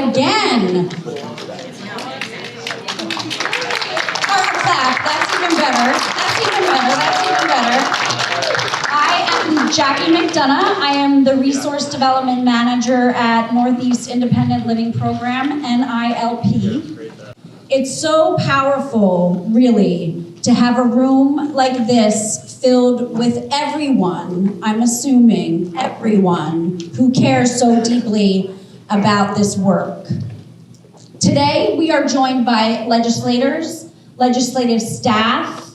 again. Clap, that's even better. I am Jacky McDonough. I am the Resource Development Manager at Northeast Independent Living Program, NILP. It's so powerful, really, to have a room like this filled with everyone, I'm assuming everyone, who cares so deeply about this work. Today, we are joined by legislators, legislative staff,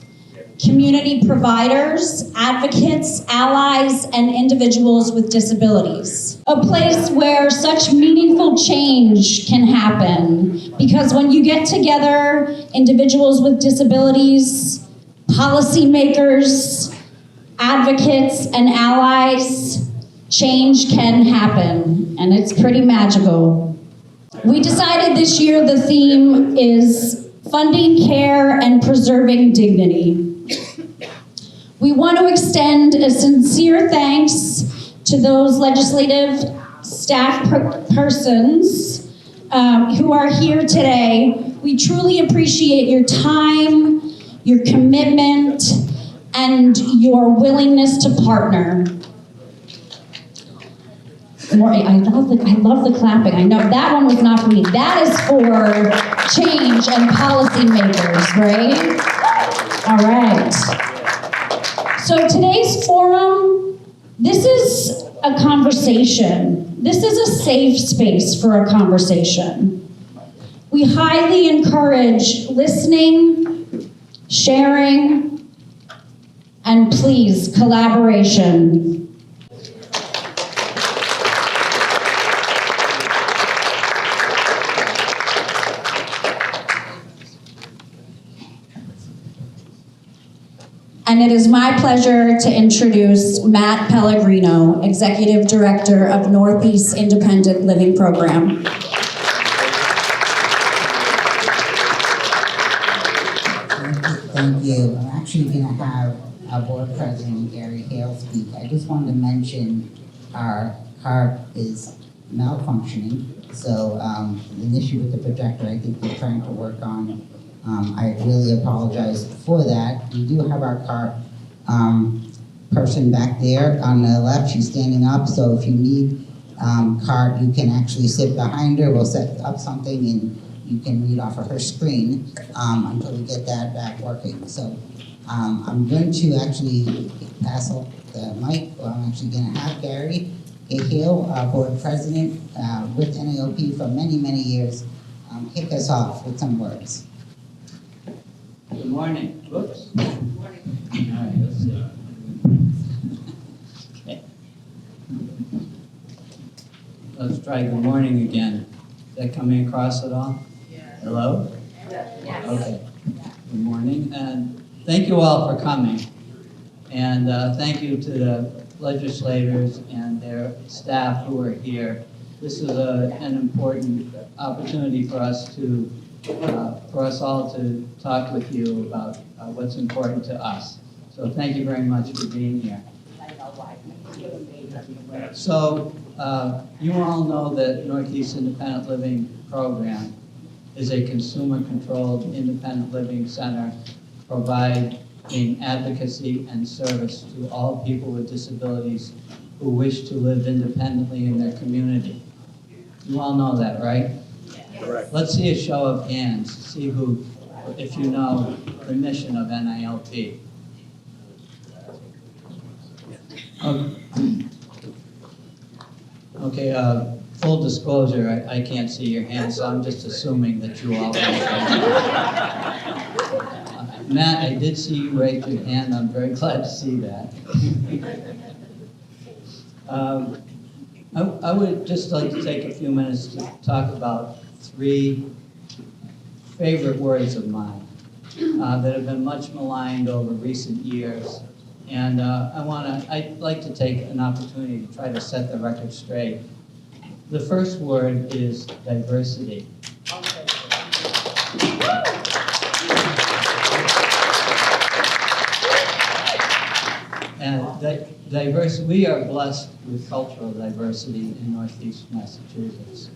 community providers, advocates, allies, and individuals with disabilities. A place where such meaningful change can happen, because when you get together, individuals with disabilities, policymakers, advocates, and allies, change can happen, and it's pretty magical. We decided this year the theme is funding care and preserving dignity. We want to extend a sincere thanks to those legislative staff persons who are here today. We truly appreciate your time, your commitment, and your willingness to partner. I love the clapping. I know that one was not for me. That is for change and policymakers, right? All right. So today's forum, this is a conversation. This is a safe space for a conversation. We highly encourage listening, sharing, and please, collaboration. And it is my pleasure to introduce Matt Pellegrino, Executive Director of Northeast Independent Living Program. Thank you. I'm actually going to have our Board President, Gary Hale, speak. I just wanted to mention our cart is malfunctioning. So an issue with the projector I think we're trying to work on. I really apologize for that. We do have our cart person back there on the left. She's standing up, so if you need cart, you can actually sit behind her. We'll set up something and you can read off of her screen until we get that back working. So I'm going to actually pass the mic. I'm actually going to have Gary Hale, our Board President with NILP for many, many years, kick us off with some words. Good morning. Whoops. Good morning. All right, let's see. Okay. Let's try good morning again. Is that coming across at all? Yes. Hello? Yes. Okay. Good morning, and thank you all for coming. And thank you to the legislators and their staff who are here. This is an important opportunity for us all to talk with you about what's important to us. So thank you very much for being here. So you all know that Northeast Independent Living Program is a consumer-controlled independent living center providing advocacy and service to all people with disabilities who wish to live independently in their community. You all know that, right? Correct. Let's see a show of hands, see who, if you know the mission of NILP. Okay, full disclosure, I can't see your hands, so I'm just assuming that you all know. Matt, I did see you raise your hand. I'm very glad to see that. I would just like to take a few minutes to talk about 3 favorite words of mine that have been much maligned over recent years. And I'd like to take an opportunity to try to set the record straight. The first word is diversity. And we are blessed with cultural diversity in Northeast Massachusetts.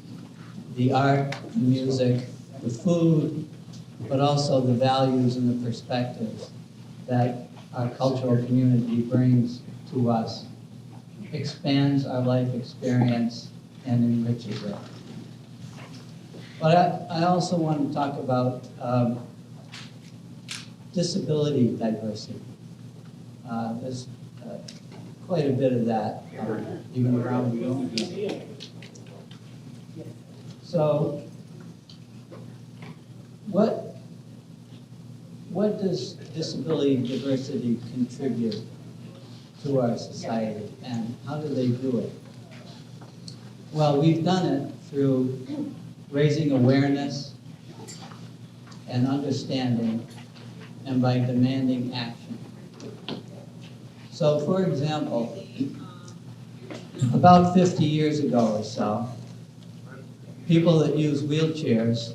the art, the music, the food, but also the values and the perspectives that our cultural community brings to us, expands our life experience and enriches it. But I also want to talk about disability diversity. There's quite a bit of that, even around the room here. So, what does disability diversity contribute to our society, and how do they do it? Well, we've done it through raising awareness and understanding, and by demanding action. So, for example, about 50 years ago or so, people that use wheelchairs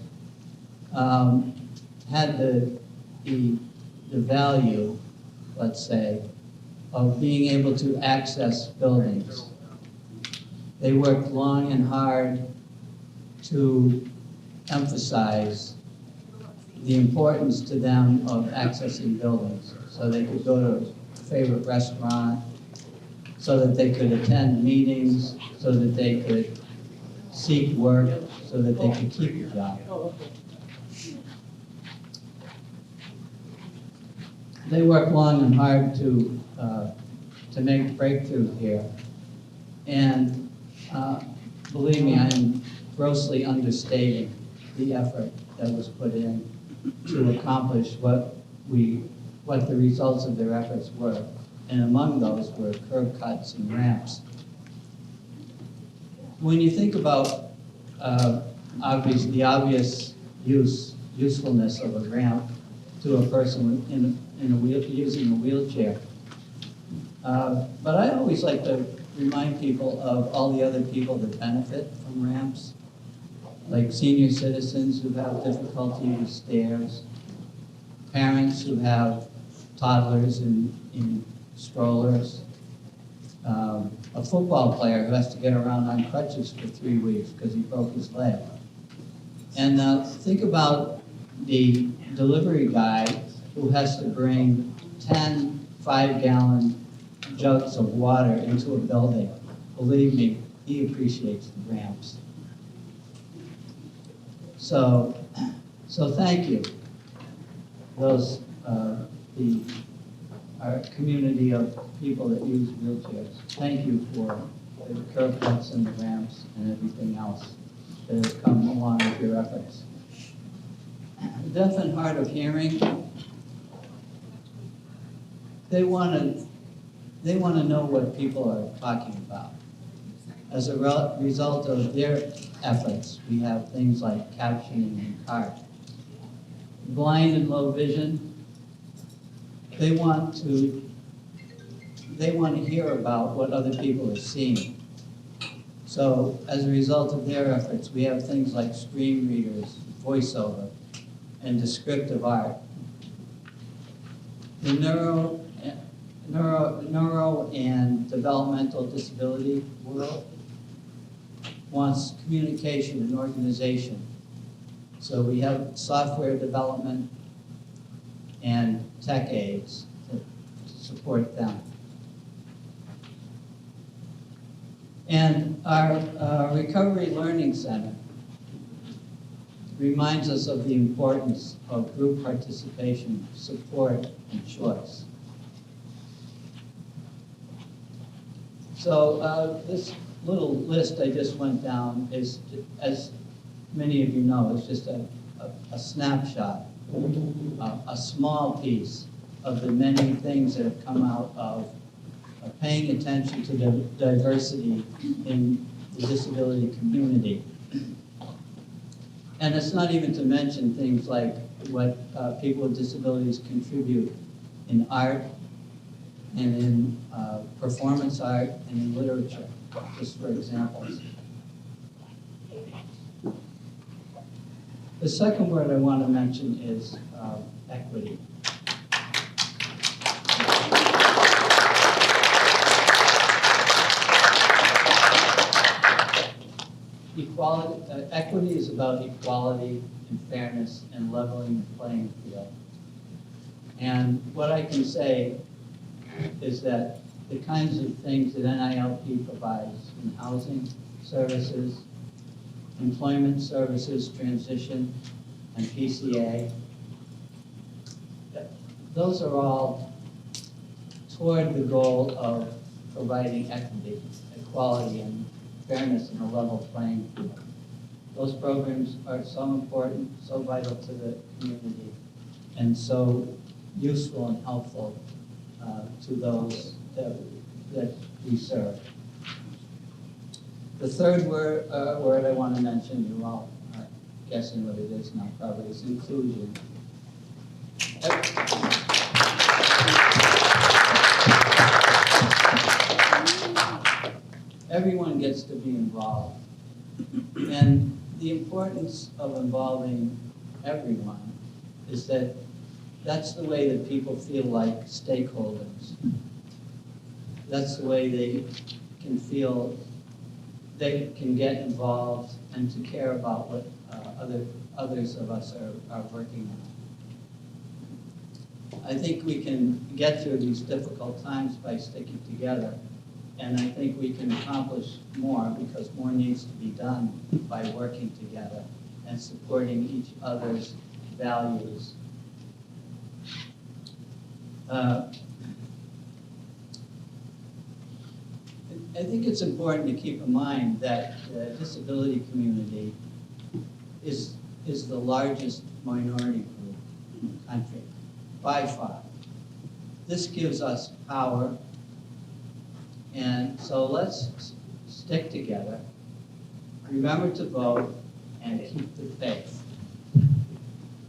had the value, let's say, of being able to access buildings. They worked long and hard to emphasize the importance to them of accessing buildings, so they could go to a favorite restaurant, so that they could attend meetings, so that they could seek work, so that they could keep a job. They worked long and hard to make breakthroughs here, and believe me, I am grossly understating the effort that was put in to accomplish what the results of their efforts were, and among those were curb cuts and ramps. When you think about the obvious usefulness of a ramp to a person using a wheelchair, but I always like to remind people of all the other people that benefit from ramps, like senior citizens who have difficulty with stairs, parents who have toddlers in strollers, a football player who has to get around on crutches for 3 weeks because he broke his leg. And think about the delivery guy who has to bring 10 5-gallon jugs of water into a building. Believe me, he appreciates the ramps. So thank you. Those our community of people that use wheelchairs. Thank you for the curb cuts and the ramps and everything else that has come along with your efforts. Deaf and hard of hearing, they want to know what people are talking about. As a result of their efforts, we have things like captioning in CART. Blind and low vision, they want to hear about what other people are seeing. So as a result of their efforts, we have things like screen readers, voiceover, and descriptive art. The neuro and developmental disability world wants communication and organization. So we have software development and tech aids to support them. And our Recovery Learning Center reminds us of the importance of group participation, support, and choice. So this little list I just went down is, as many of you know, is just a snapshot, a small piece of the many things that have come out of paying attention to the diversity in the disability community. And it's not even to mention things like what people with disabilities contribute in art and in performance art and in literature, just for examples. The second word I want to mention is equity. equity is about equality and fairness and leveling the playing field. And what I can say is that the kinds of things that NILP provides in housing services, employment services, transition, and PCA, those are all toward the goal of providing equity, equality, and fairness in a level playing field. Those programs are so important, so vital to the community, and so useful and helpful to those that we serve. The third word I want to mention, you all are guessing what it is now probably, is inclusion. Everyone gets to be involved. And the importance of involving everyone is that that's the way that people feel like stakeholders. That's the way they can feel they can get involved and to care about what others of us are working on. I think we can get through these difficult times by sticking together. And I think we can accomplish more because more needs to be done by working together and supporting each other's values. I think it's important to keep in mind that the disability community is the largest minority group in the country, by far. This gives us power, and so let's stick together, remember to vote, and keep the faith.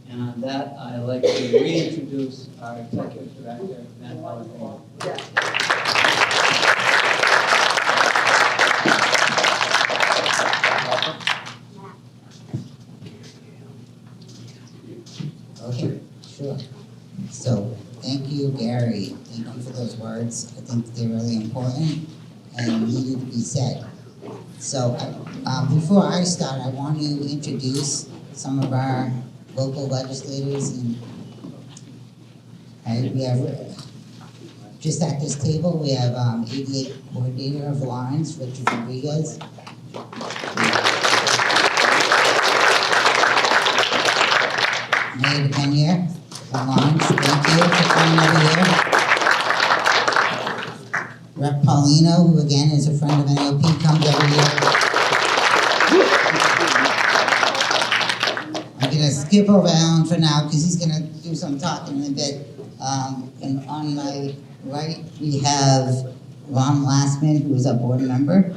And on that, I'd like to reintroduce our Executive Director, Matt Pellegrino. Okay, sure. So, thank you, Gary. Thank you for those words. I think they're really important and needed to be said. So, before I start, I want to introduce some of our local legislators. And we have, just at this table, we have 88 Coordinator of Lyons, Richard Rodriguez. Mayor DePeña from Lyons, thank you for coming over here. Rep. Paulino, who again is a friend of NILP, comes every year. I'm gonna skip over Allan for now because he's gonna do some talking in a bit. And on my right, we have Ron Lastman, who is a board member.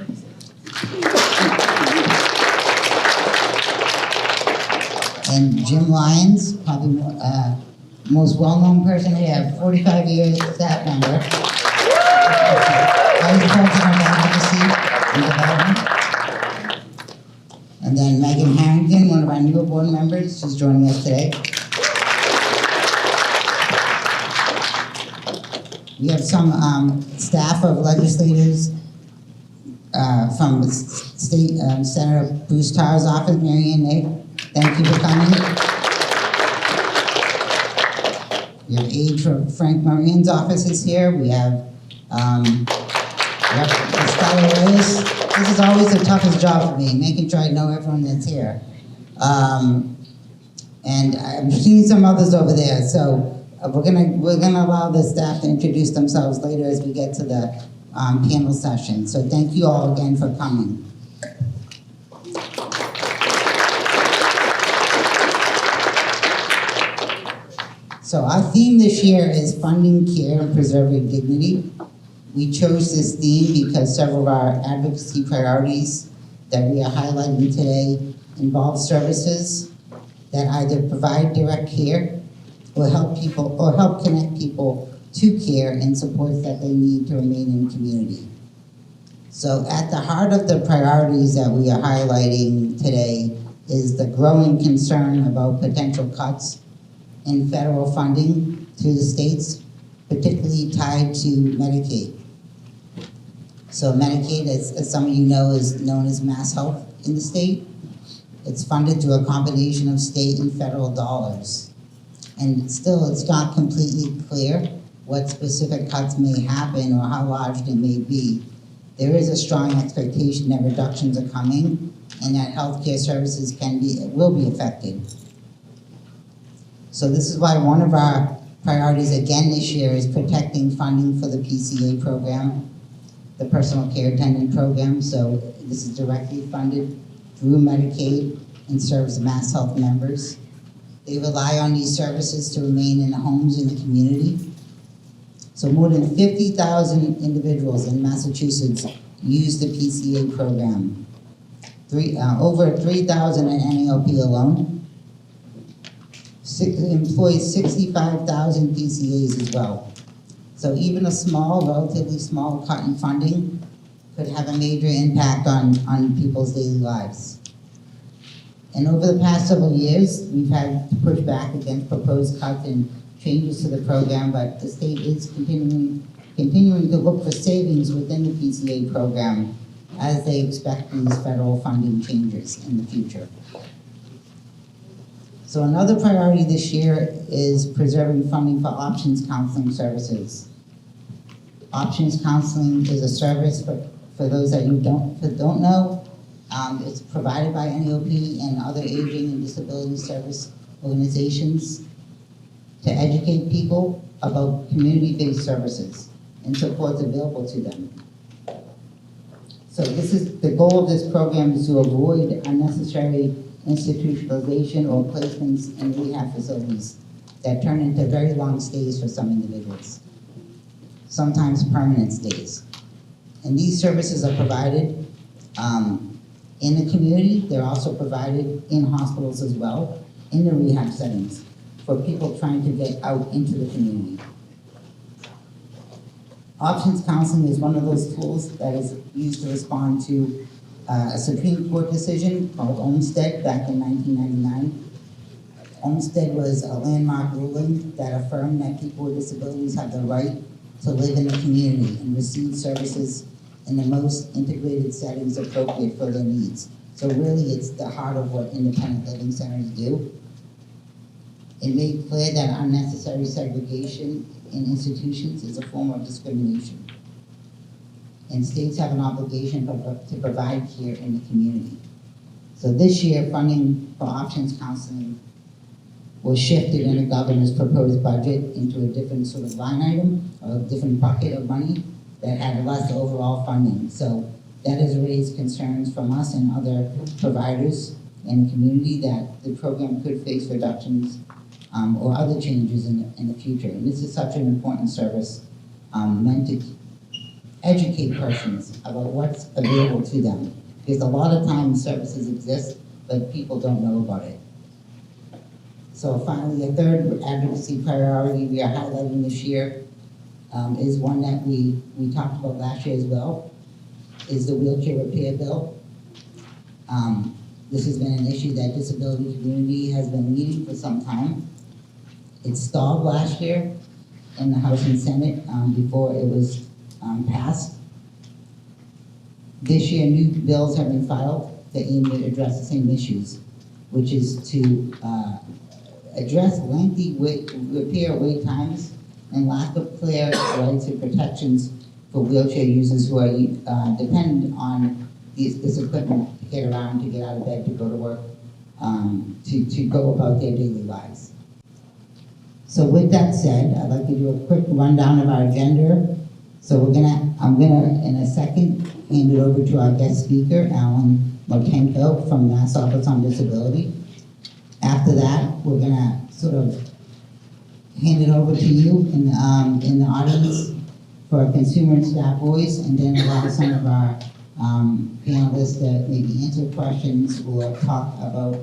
And Jim Lyons, probably most well-known person here, 45 years staff member. Vice President of Advocacy and Development. And then Megan Harrington, one of our newer board members, she's joining us today. We have some staff of legislators from State Senator Bruce Tarr's office, Mary Ann Nate. Thank you for coming. We have aide from Frank Marian's office is here. We have Estella Reyes. This is always the toughest job for me, making sure I know everyone that's here. And I'm seeing some others over there, so we're gonna allow the staff to introduce themselves later as we get to the panel session. So thank you all again for coming. So our theme this year is funding care and preserving dignity. We chose this theme because several of our advocacy priorities that we are highlighting today involve services that either provide direct care or help connect people to care and supports that they need to remain in community. So at the heart of the priorities that we are highlighting today is the growing concern about potential cuts in federal funding to the states, particularly tied to Medicaid. So Medicaid, as some of you know, is known as Mass Health. in the state. It's funded through a combination of state and federal dollars. And still, it's not completely clear what specific cuts may happen or how large they may be. There is a strong expectation that reductions are coming and that healthcare services will be affected. So this is why one of our priorities again this year is protecting funding for the PCA program, the personal care attendant program. So this is directly funded through Medicaid and serves Mass Health members. They rely on these services to remain in the homes in the community. So more than 50,000 individuals in Massachusetts use the PCA program. Over 3,000 in NILP alone. Employs 65,000 PCAs as well. So even a relatively small cut in funding could have a major impact on people's daily lives. And over the past several years, we've had to push back against proposed cuts and changes to the program, but the state is continuing to look for savings within the PCA program as they expect these federal funding changes in the future. So another priority this year is preserving funding for options counseling services. Options counseling is a service for those that you don't know. It's provided by NILP and other aging and disability service organizations to educate people about community-based services and supports available to them. So the goal of this program is to avoid unnecessary institutionalization or placements in rehab facilities that turn into very long stays for some individuals, sometimes permanent stays. And these services are provided in the community. They're also provided in hospitals as well, in the rehab settings, for people trying to get out into the community. Options counseling is one of those tools that is used to respond to a Supreme Court decision called Olmstead back in 1999. Olmstead was a landmark ruling that affirmed that people with disabilities have the right to live in the community and receive services in the most integrated settings appropriate for their needs. So really, it's the heart of what independent living centers do. It made clear that unnecessary segregation in institutions is a form of discrimination. And states have an obligation to provide care in the community. So this year, funding for options counseling was shifted in the governor's proposed budget into a different sort of line item, or a different bucket of money that had less overall funding. So that has raised concerns from us and other providers in the community that the program could face reductions or other changes in the future. And this is such an important service meant to educate persons about what's available to them. Because a lot of times services exist, but people don't know about it. So finally, a third advocacy priority we are highlighting this year is one that we talked about last year as well, is the wheelchair repair bill. This has been an issue that disability community has been needing for some time. It stalled last year in the House and Senate before it was passed. This year, new bills have been filed that aim to address the same issues, which is to address lengthy repair wait times and lack of clear rights and protections for wheelchair users who are dependent on this equipment to get around, to get out of bed, to go to work, to go about their daily lives. So with that said, I'd like to do a quick rundown of our agenda. So I'm gonna, in a second, hand it over to our guest speaker, Allan Motenko from Mass Office on Disability. After that, we're gonna sort of hand it over to you in the audience for a consumer and staff voice, and then allow some of our panelists to maybe answer questions or talk about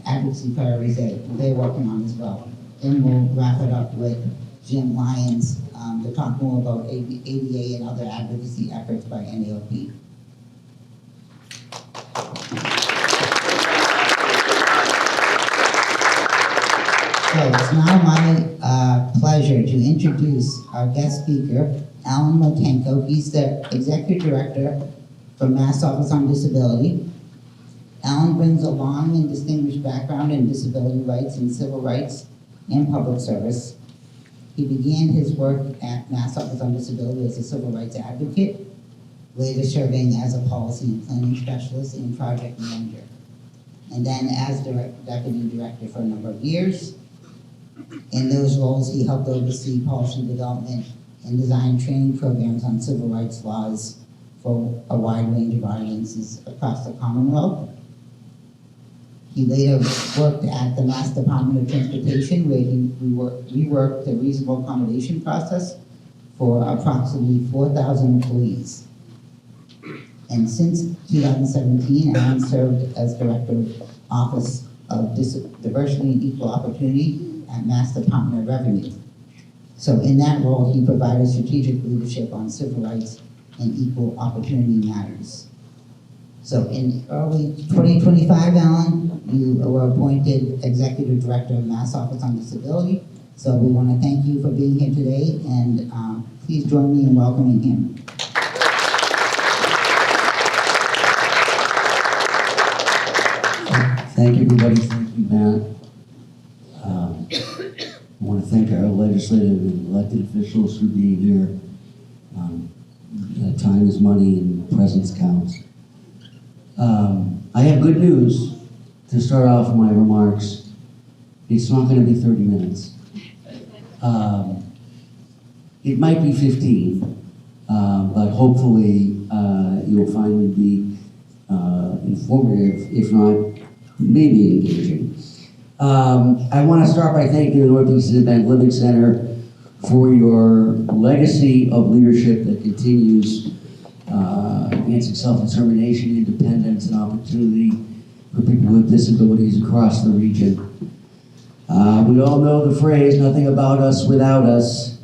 advocacy priorities that they're working on as well. Then we'll wrap it up with Jim Lyons to talk more about ADA and other advocacy efforts by NILP. So it's now my pleasure to introduce our guest speaker, Allan Motenko. He's the Executive Director for Mass Office on Disability. Allan brings a long and distinguished background in disability rights and civil rights and public service. He began his work at Mass Office on Disability as a civil rights advocate, later serving as a policy and planning specialist and project manager, and then as deputy director for a number of years. In those roles, he helped oversee policy development and design training programs on civil rights laws for a wide range of audiences across the Commonwealth. He later worked at the Mass Department of Transportation, where he reworked the reasonable accommodation process for approximately 4,000 employees. And since 2017, Allan served as Director of Office of Diversity and Equal Opportunity at Mass Department of Revenue. So in that role, he provided strategic leadership on civil rights and equal opportunity matters. So in early 2025, Allan, you were appointed Executive Director of Mass Office on Disability. So we want to thank you for being here today, and please join me in welcoming him. Thank you, everybody. Thank you, Matt. I want to thank our legislative and elected officials for being here. Time is money and presence counts. I have good news to start off my remarks. It's not going to be 30 minutes. It might be 15, but hopefully you'll find me to be informative, if not maybe engaging. I want to start by thanking the Northeast Independent Living Center for your legacy of leadership that continues advancing self-determination, independence, and opportunity for people with disabilities across the region. We all know the phrase, nothing about us without us,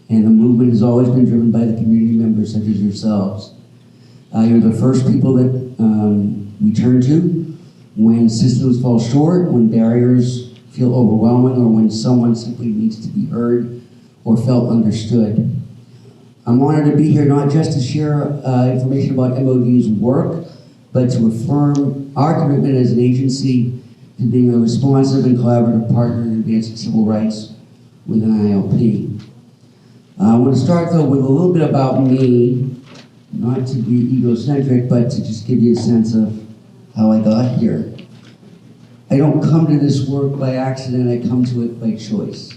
and the movement has always been driven by the community members such as yourselves. You're the first people that we turn to when systems fall short, when barriers feel overwhelming, or when someone simply needs to be heard or felt understood. I'm honored to be here not just to share information about MOD's work, but to affirm our commitment as an agency to being a responsive and collaborative partner in advancing civil rights within NILP. I want to start though with a little bit about me, not to be egocentric, but to just give you a sense of how I got here. I don't come to this work by accident, I come to it by choice.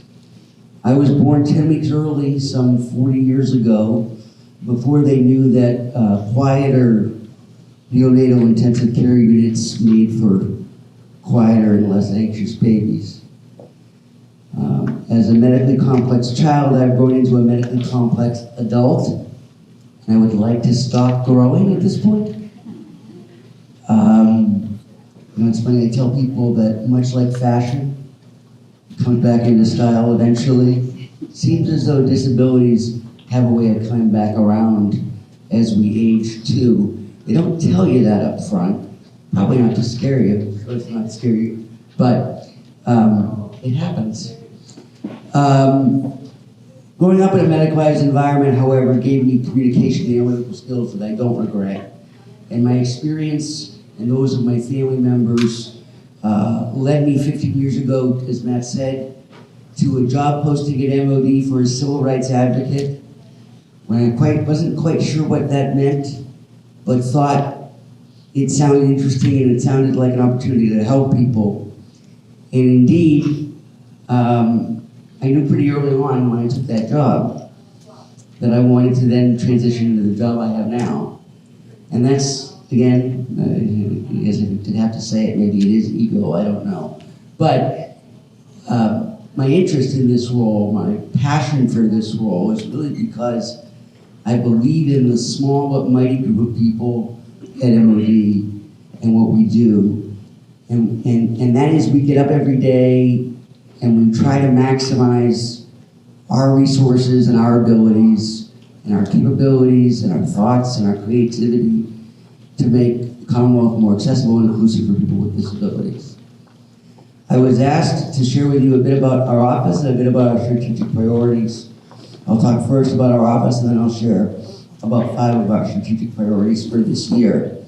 I was born 10 weeks early, some 40 years ago, before they knew that quieter neonatal intensive care units made for quieter and less anxious babies. As a medically complex child, I've grown into a medically complex adult, and I would like to stop growing at this point. It's funny, I tell people that much like fashion, it comes back into style eventually. It seems as though disabilities have a way of coming back around as we age too. They don't tell you that up front, probably not to scare you, so it's not scary, but it happens. Growing up in a medicalized environment, however, gave me communication and analytical skills that I don't regret. And my experience and those of my family members led me 15 years ago, as Matt said, to a job posting at MOD for a civil rights advocate, when I wasn't quite sure what that meant, but thought it sounded interesting and it sounded like an opportunity to help people. And indeed, I knew pretty early on when I took that job that I wanted to then transition into the job I have now. And that's, again, I guess if I have to say it, maybe it is ego, I don't know. But my interest in this role, my passion for this role is really because I believe in the small but mighty group of people at MOD and what we do. And that is we get up every day and we try to maximize our resources and our abilities and our capabilities and our thoughts and our creativity to make the Commonwealth more accessible and inclusive for people with disabilities. I was asked to share with you a bit about our office and a bit about our strategic priorities. I'll talk first about our office and then I'll share about 5 of our strategic priorities for this year.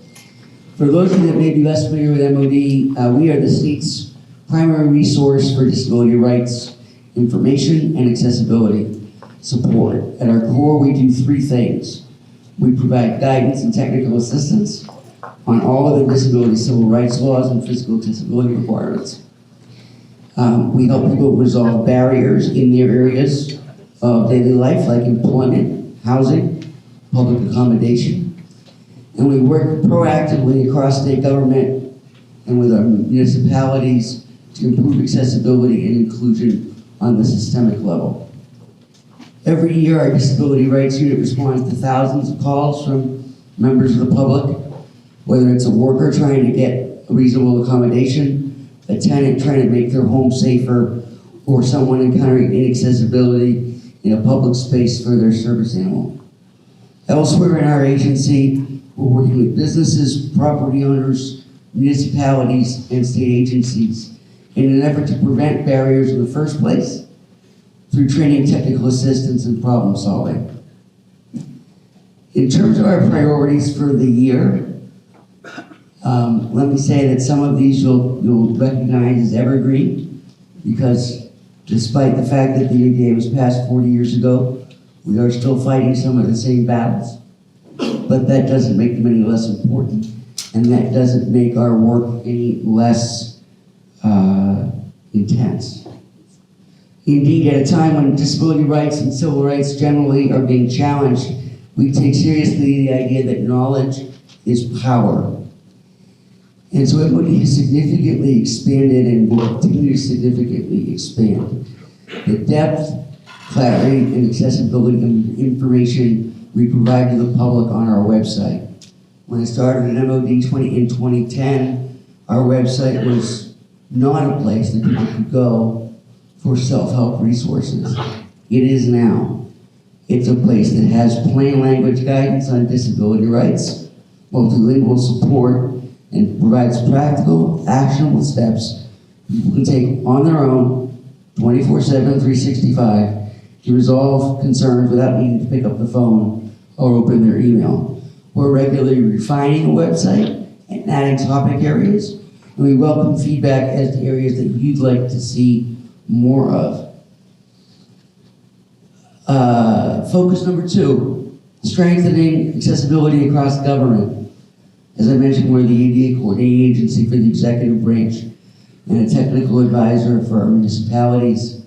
For those of you that may be less familiar with MOD, we are the state's primary resource for disability rights, information, and accessibility support. At our core, we do three things. We provide guidance and technical assistance on all of the disability civil rights laws and physical accessibility requirements. We help people resolve barriers in their areas of daily life, like employment, housing, public accommodation. And we work proactively across state government and with our municipalities to improve accessibility and inclusion on the systemic level. Every year, our Disability Rights Unit responds to thousands of calls from members of the public, whether it's a worker trying to get a reasonable accommodation, a tenant trying to make their home safer, or someone encountering inaccessibility in a public space for their service animal. Elsewhere in our agency, we're working with businesses, property owners, municipalities, and state agencies in an effort to prevent barriers in the first place through training, technical assistance, and problem solving. In terms of our priorities for the year, let me say that some of these you'll recognize as evergreen, because despite the fact that the ADA was passed 40 years ago, we are still fighting some of the same battles. But that doesn't make them any less important, and that doesn't make our work any less intense. Indeed, at a time when disability rights and civil rights generally are being challenged, we take seriously the idea that knowledge is power. And so MOD has significantly expanded and will continue to significantly expand the depth, clarity, and accessibility of information we provide to the public on our website. When I started at MOD in 2010, our website was not a place that people could go for self-help resources. It is now. It's a place that has plain language guidance on disability rights, multilingual support, and provides practical, actionable steps people can take on their own, 24/7, 365, to resolve concerns without needing to pick up the phone or open their email. We're regularly refining the website and adding topic areas, and we welcome feedback as to areas that you'd like to see more of. Focus number 2, strengthening accessibility across government. As I mentioned, we're the ADA coordinating agency for the executive branch and a technical advisor for our municipalities.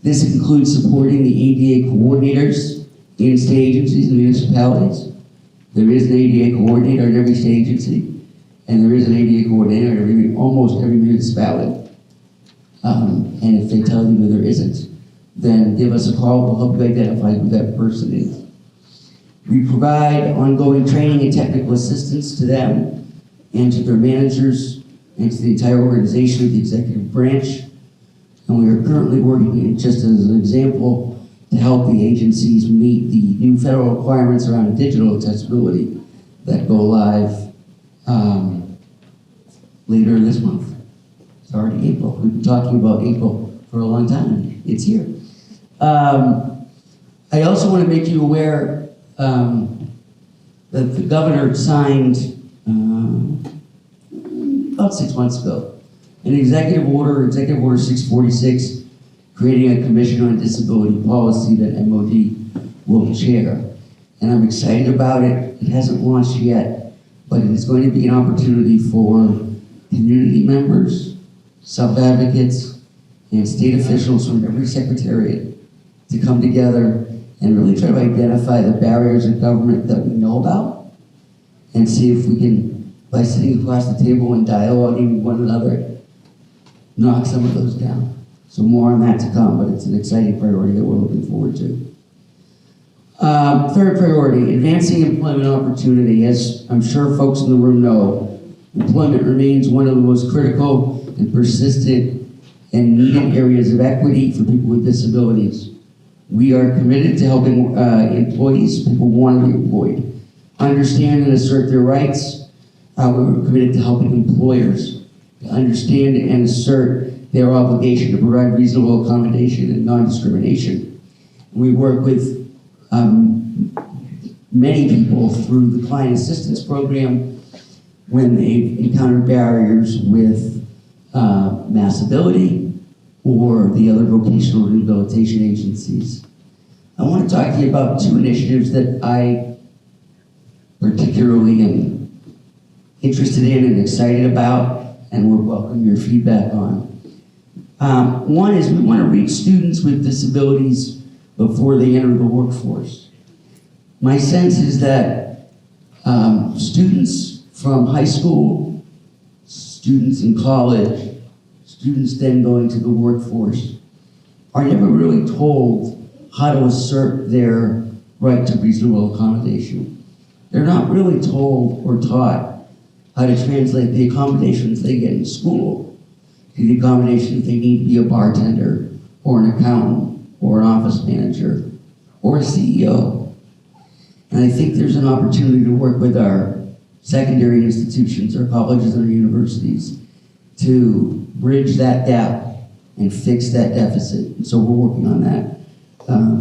This includes supporting the ADA coordinators in state agencies and municipalities. There is an ADA coordinator in every state agency, and there is an ADA coordinator in almost every municipality. And if they tell you that there isn't, then give us a call. We'll help you identify who that person is. We provide ongoing training and technical assistance to them and to their managers and to the entire organization of the executive branch. And we are currently working, just as an example, to help the agencies meet the new federal requirements around digital accessibility that go live later this month. It's already April. We've been talking about April for a long time. It's here. I also want to make you aware that the governor signed about 6 months ago an executive order 646, creating a commission on disability policy that MOD will chair. And I'm excited about it. It hasn't launched yet, but it is going to be an opportunity for community members, sub-advocates, and state officials from every secretariat to come together and really try to identify the barriers in government that we know about and see if we can, by sitting across the table and dialoguing with one another, knock some of those down. So more on that to come, but it's an exciting priority that we're looking forward to. Third priority, advancing employment opportunity. As I'm sure folks in the room know, employment remains one of the most critical and persistent and needed areas of equity for people with disabilities. We are committed to helping employees, people who want to be employed, understand and assert their rights. We're committed to helping employers to understand and assert their obligation to provide reasonable accommodation and non-discrimination. We work with many people through the Client Assistance Program, when they've encountered barriers with mass ability or the other vocational rehabilitation agencies. I want to talk to you about two initiatives that I particularly am interested in and excited about, and would welcome your feedback on. One is we want to reach students with disabilities before they enter the workforce. My sense is that students from high school, students in college, students then going to the workforce, are never really told how to assert their right to reasonable accommodation. They're not really told or taught how to translate the accommodations they get in school to the accommodations they need to be a bartender or an accountant or an office manager or a CEO. And I think there's an opportunity to work with our secondary institutions, our colleges and our universities to bridge that gap and fix that deficit. And so we're working on that,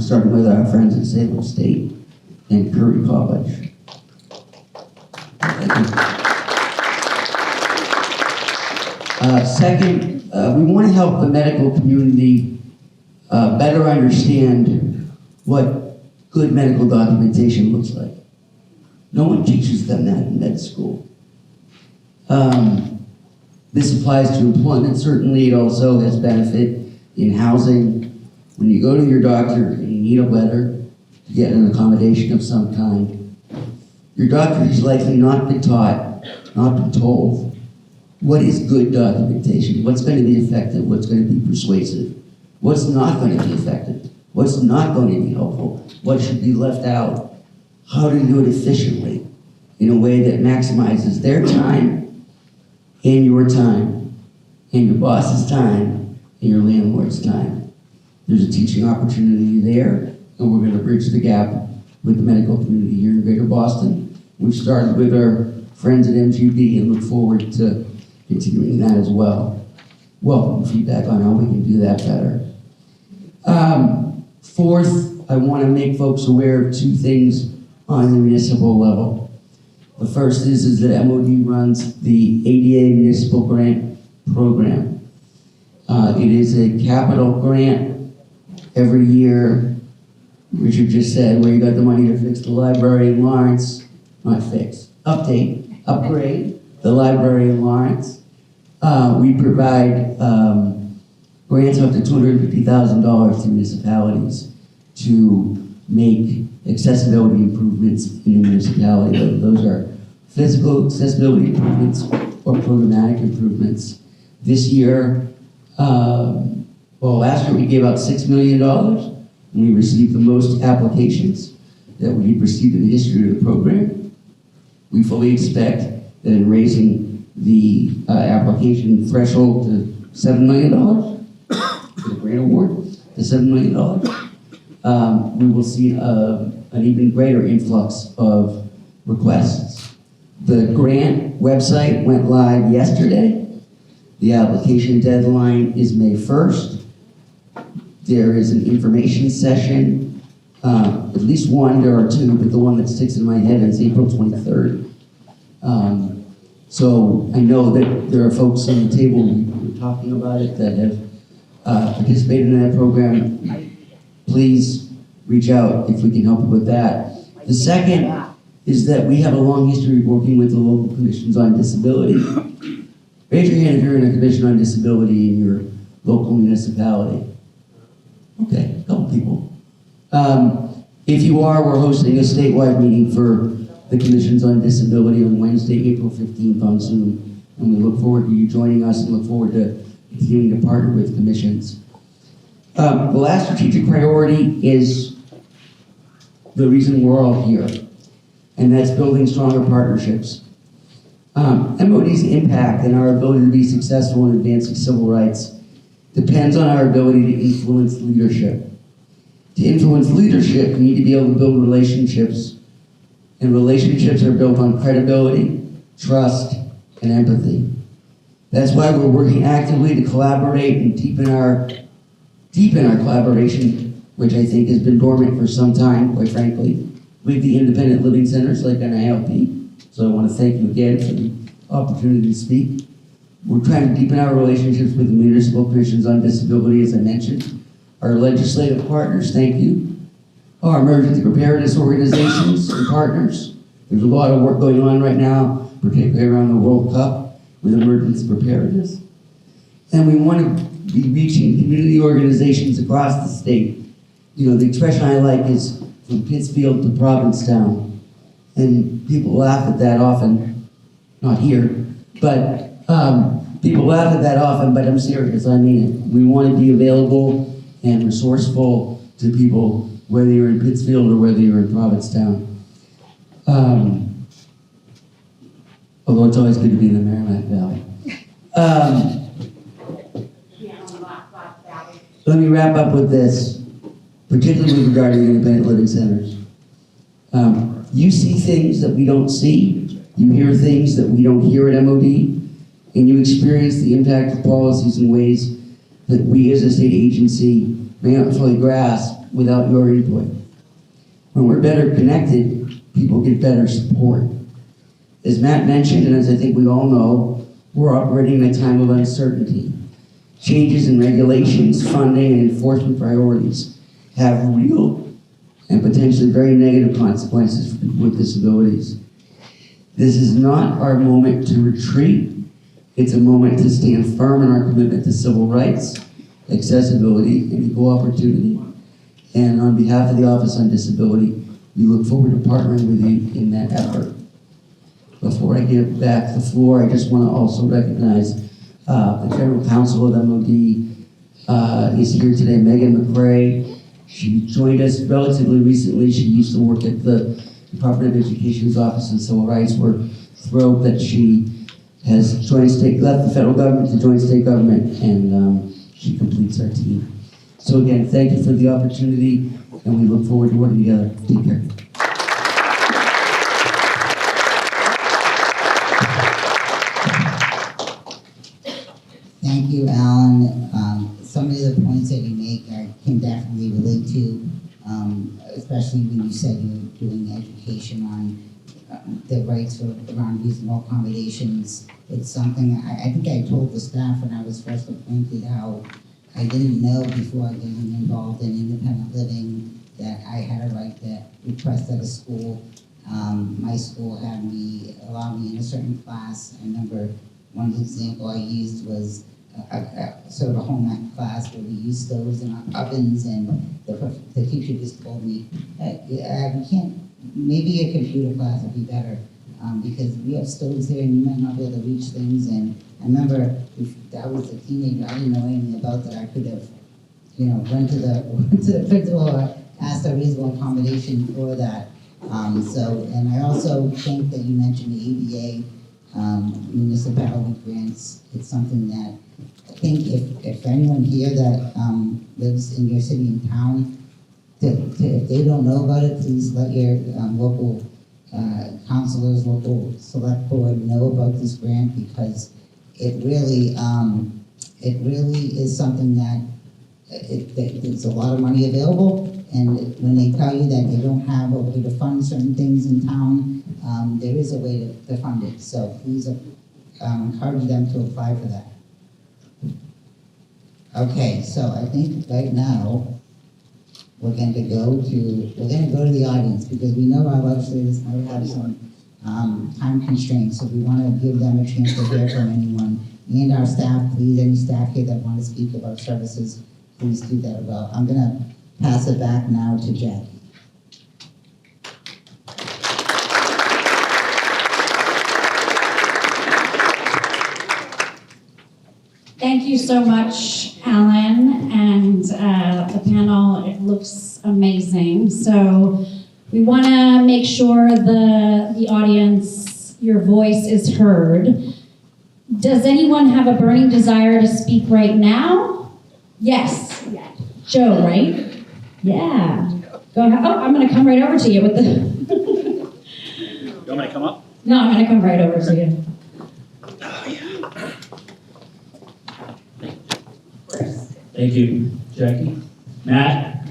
starting with our friends at Salem State and Curry College. Thank you. Second, we want to help the medical community better understand what good medical documentation looks like. No one teaches them that in med school. This applies to employment, certainly. It also has benefit in housing. When you go to your doctor and you need a letter to get an accommodation of some kind, your doctor has likely not been taught, not been told, what is good documentation, what's going to be effective, what's going to be persuasive, what's not going to be effective, what's not going to be helpful, what should be left out, how to do it efficiently in a way that maximizes their time and your boss's time and your landlord's time. There's a teaching opportunity there, and we're going to bridge the gap with the medical community here in Greater Boston. We've started with our friends at MGB and look forward to continuing that as well. Welcome feedback on how we can do that better. Fourth, I want to make folks aware of two things on the municipal level. The first is that MOD runs the ADA Municipal Grant Program. It is a capital grant every year. Richard just said, where you got the money to fix the library in Lawrence, not fix, upgrade the library in Lawrence. We provide grants up to $250,000 to municipalities to make accessibility improvements in the municipality. Those are physical accessibility improvements or programmatic improvements. This year, last year we gave out $6 million, and we received the most applications that we've received in the history of the program. We fully expect that in raising the application threshold to $7 million, for the grant award to $7 million, we will see an even greater influx of requests. The grant website went live yesterday. The application deadline is May 1st. There is an information session, at least one, there are two, but the one that sticks in my head is April 23rd. So I know that there are folks on the table who are talking about it that have participated in that program. Please reach out if we can help you with that. The second is that we have a long history of working with the local commissions on disability. Raise your hand if you're in a commission on disability in your local municipality. Okay, a couple people. If you are, we're hosting a statewide meeting for the commissions on disability on Wednesday, April 15th on Zoom. And we look forward to you joining us and look forward to continuing to partner with commissions. The last strategic priority is the reason we're all here, and that's building stronger partnerships. MOD's impact and our ability to be successful in advancing civil rights depends on our ability to influence leadership. To influence leadership, we need to be able to build relationships, and relationships are built on credibility, trust, and empathy. That's why we're working actively to collaborate and deepen our collaboration, which I think has been dormant for some time, quite frankly, with the independent living centers like NILP. So I want to thank you again for the opportunity to speak. We're trying to deepen our relationships with the municipal commissions on disability, as I mentioned. Our legislative partners, thank you. Our emergency preparedness organizations and partners. There's a lot of work going on right now, particularly around the World Cup with emergency preparedness. And we want to be reaching community organizations across the state. You know, the expression I like is from Pittsfield to Provincetown. And people laugh at that often, not here, but people laugh at that often, but I'm serious, I mean it. We want to be available and resourceful to people, whether you're in Pittsfield or whether you're in Provincetown. Although it's always good to be in the Merrimack Valley. Let me wrap up with this, particularly regarding independent living centers. You see things that we don't see, you hear things that we don't hear at MOD, and you experience the impact of policies in ways that we as a state agency may not fully grasp without your input. When we're better connected, people get better support. As Matt mentioned, and as I think we all know, we're operating in a time of uncertainty. Changes in regulations, funding, and enforcement priorities have real and potentially very negative consequences for people with disabilities. This is not our moment to retreat. It's a moment to stand firm in our commitment to civil rights, accessibility, and equal opportunity. And on behalf of the Office on Disability, we look forward to partnering with you in that effort. Before I give back the floor, I just want to also recognize the General Counsel of MOD is here today, Megan McRae. She joined us relatively recently. She used to work at the Department of Education's Office of Civil Rights. We're thrilled that she has left the federal government to join state government, and she completes our team. So again, thank you for the opportunity, and we look forward to working together. Take care. Thank you, Allan. Some of the points that you make I can definitely relate to, especially when you said you were doing education on the rights around reasonable accommodations. It's something, I think I told the staff when I was first appointed how I didn't know before getting involved in independent living that I had a right to request at a school. My school allowed me in a certain class. I remember one example I used was sort of a home ec class where we used stoves and ovens, and the teacher just told me, we can't, maybe a computer class would be better because we have stoves here and you might not be able to reach things. And I remember if I was a teenager, I didn't know anything about that. I could have, went to the principal or asked a reasonable accommodation for that. And I also think that you mentioned the ADA municipality grants. It's something that I think if anyone here that lives in your city and town, if they don't know about it, please let your local councilors, local select board know about this grant, because it really is something that there's a lot of money available, and when they tell you that they don't have a way to fund certain things in town, there is a way to fund it. So please encourage them to apply for that. Okay, so I think right now we're going to go to the audience, because we know our legislators might have some time constraints, so we want to give them a chance to hear from anyone. And our staff, please, any staff here that want to speak about services, please do that about. I'm going to pass it back now to Jacky. Thank you so much, Allan, and the panel. It looks amazing. So we want to make sure the audience, your voice is heard. Does anyone have a burning desire to speak right now? Yes. Joe, right? Yeah. Go ahead. Oh, I'm going to come right over to you with the... You want me to come up? No, I'm going to come right over to you. Thank you, Jacky. Matt,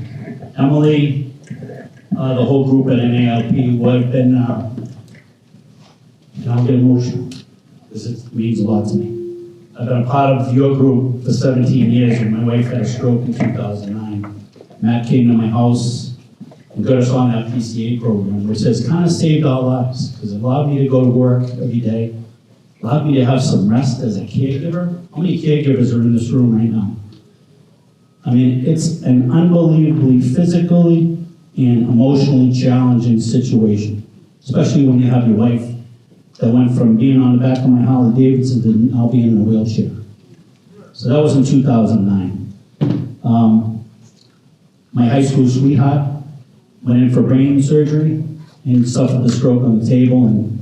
Emily, the whole group at NILP, I've been, I'll get emotional. because it means a lot to me. I've been a part of your group for 17 years, and my wife had a stroke in 2009. Matt came to my house and got us on that PCA program, which has kind of saved our lives, because it allowed me to go to work every day, allowed me to have some rest as a caregiver. How many caregivers are in this room right now? I mean, it's an unbelievably physically and emotionally challenging situation, especially when you have your wife that went from being on the back of my Harley Davidson to now being in a wheelchair. So that was in 2009. My high school sweetheart went in for brain surgery and suffered a stroke on the table and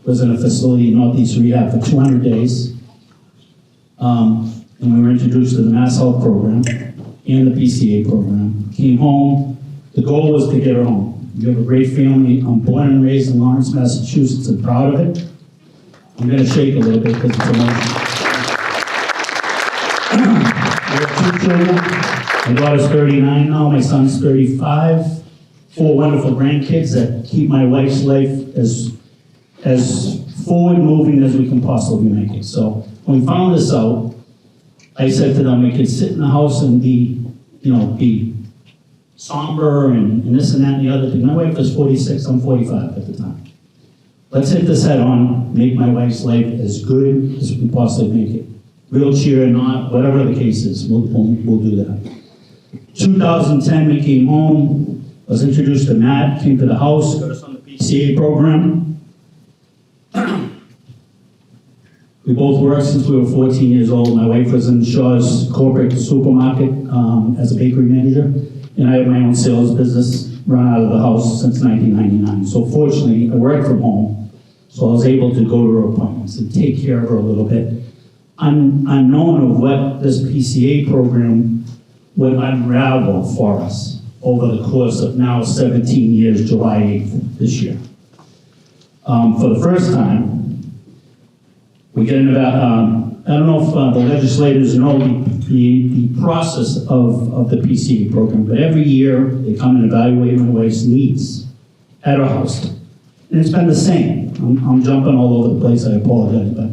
was in a facility in Northeast Rehab for 200 days. And we were introduced to the Mass Health program and the PCA program. Came home, the goal was to get her home. You have a great family. I'm born and raised in Lawrence, Massachusetts, and proud of it. I'm gonna shake a little bit because it's emotional. We have 2 children. My daughter's 39 now, my son's 35. 4 wonderful grandkids that keep my wife's life as forward-moving as we can possibly make it. So when we found this out, I said to them, we could sit in the house and be somber and this and that and the other thing. My wife was 46, I'm 45 at the time. Let's hit this head on, make my wife's life as good as we can possibly make it. Wheelchair or not, whatever the case is, we'll do that. 2010, we came home, was introduced to Matt, came to the house, got us on the PCA program. We both worked since we were 14 years old. My wife was in Shaw's corporate supermarket as a bakery manager, and I had my own sales business run out of the house since 1999. So fortunately, I worked from home, so I was able to go to her appointments and take care of her a little bit. Unknown of what this PCA program would unravel for us over the course of now 17 years, July 8th this year. For the first time, we get into that, I don't know if the legislators know the process of the PCA program, but every year they come and evaluate my wife's needs at our house. And it's been the same. I'm jumping all over the place, I apologize, but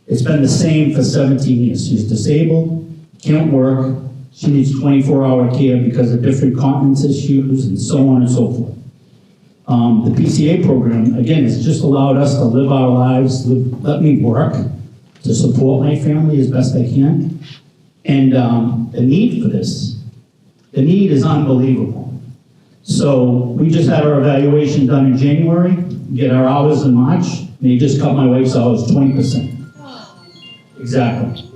it's been the same for 17 years. She's disabled, can't work, she needs 24-hour care because of different continence issues and so on and so forth. The PCA program, again, has just allowed us to live our lives, let me work to support my family as best I can. And the need for this, the need is unbelievable. So we just had our evaluation done in January, get our hours in March, and they just cut my wife's hours 20%. Exactly.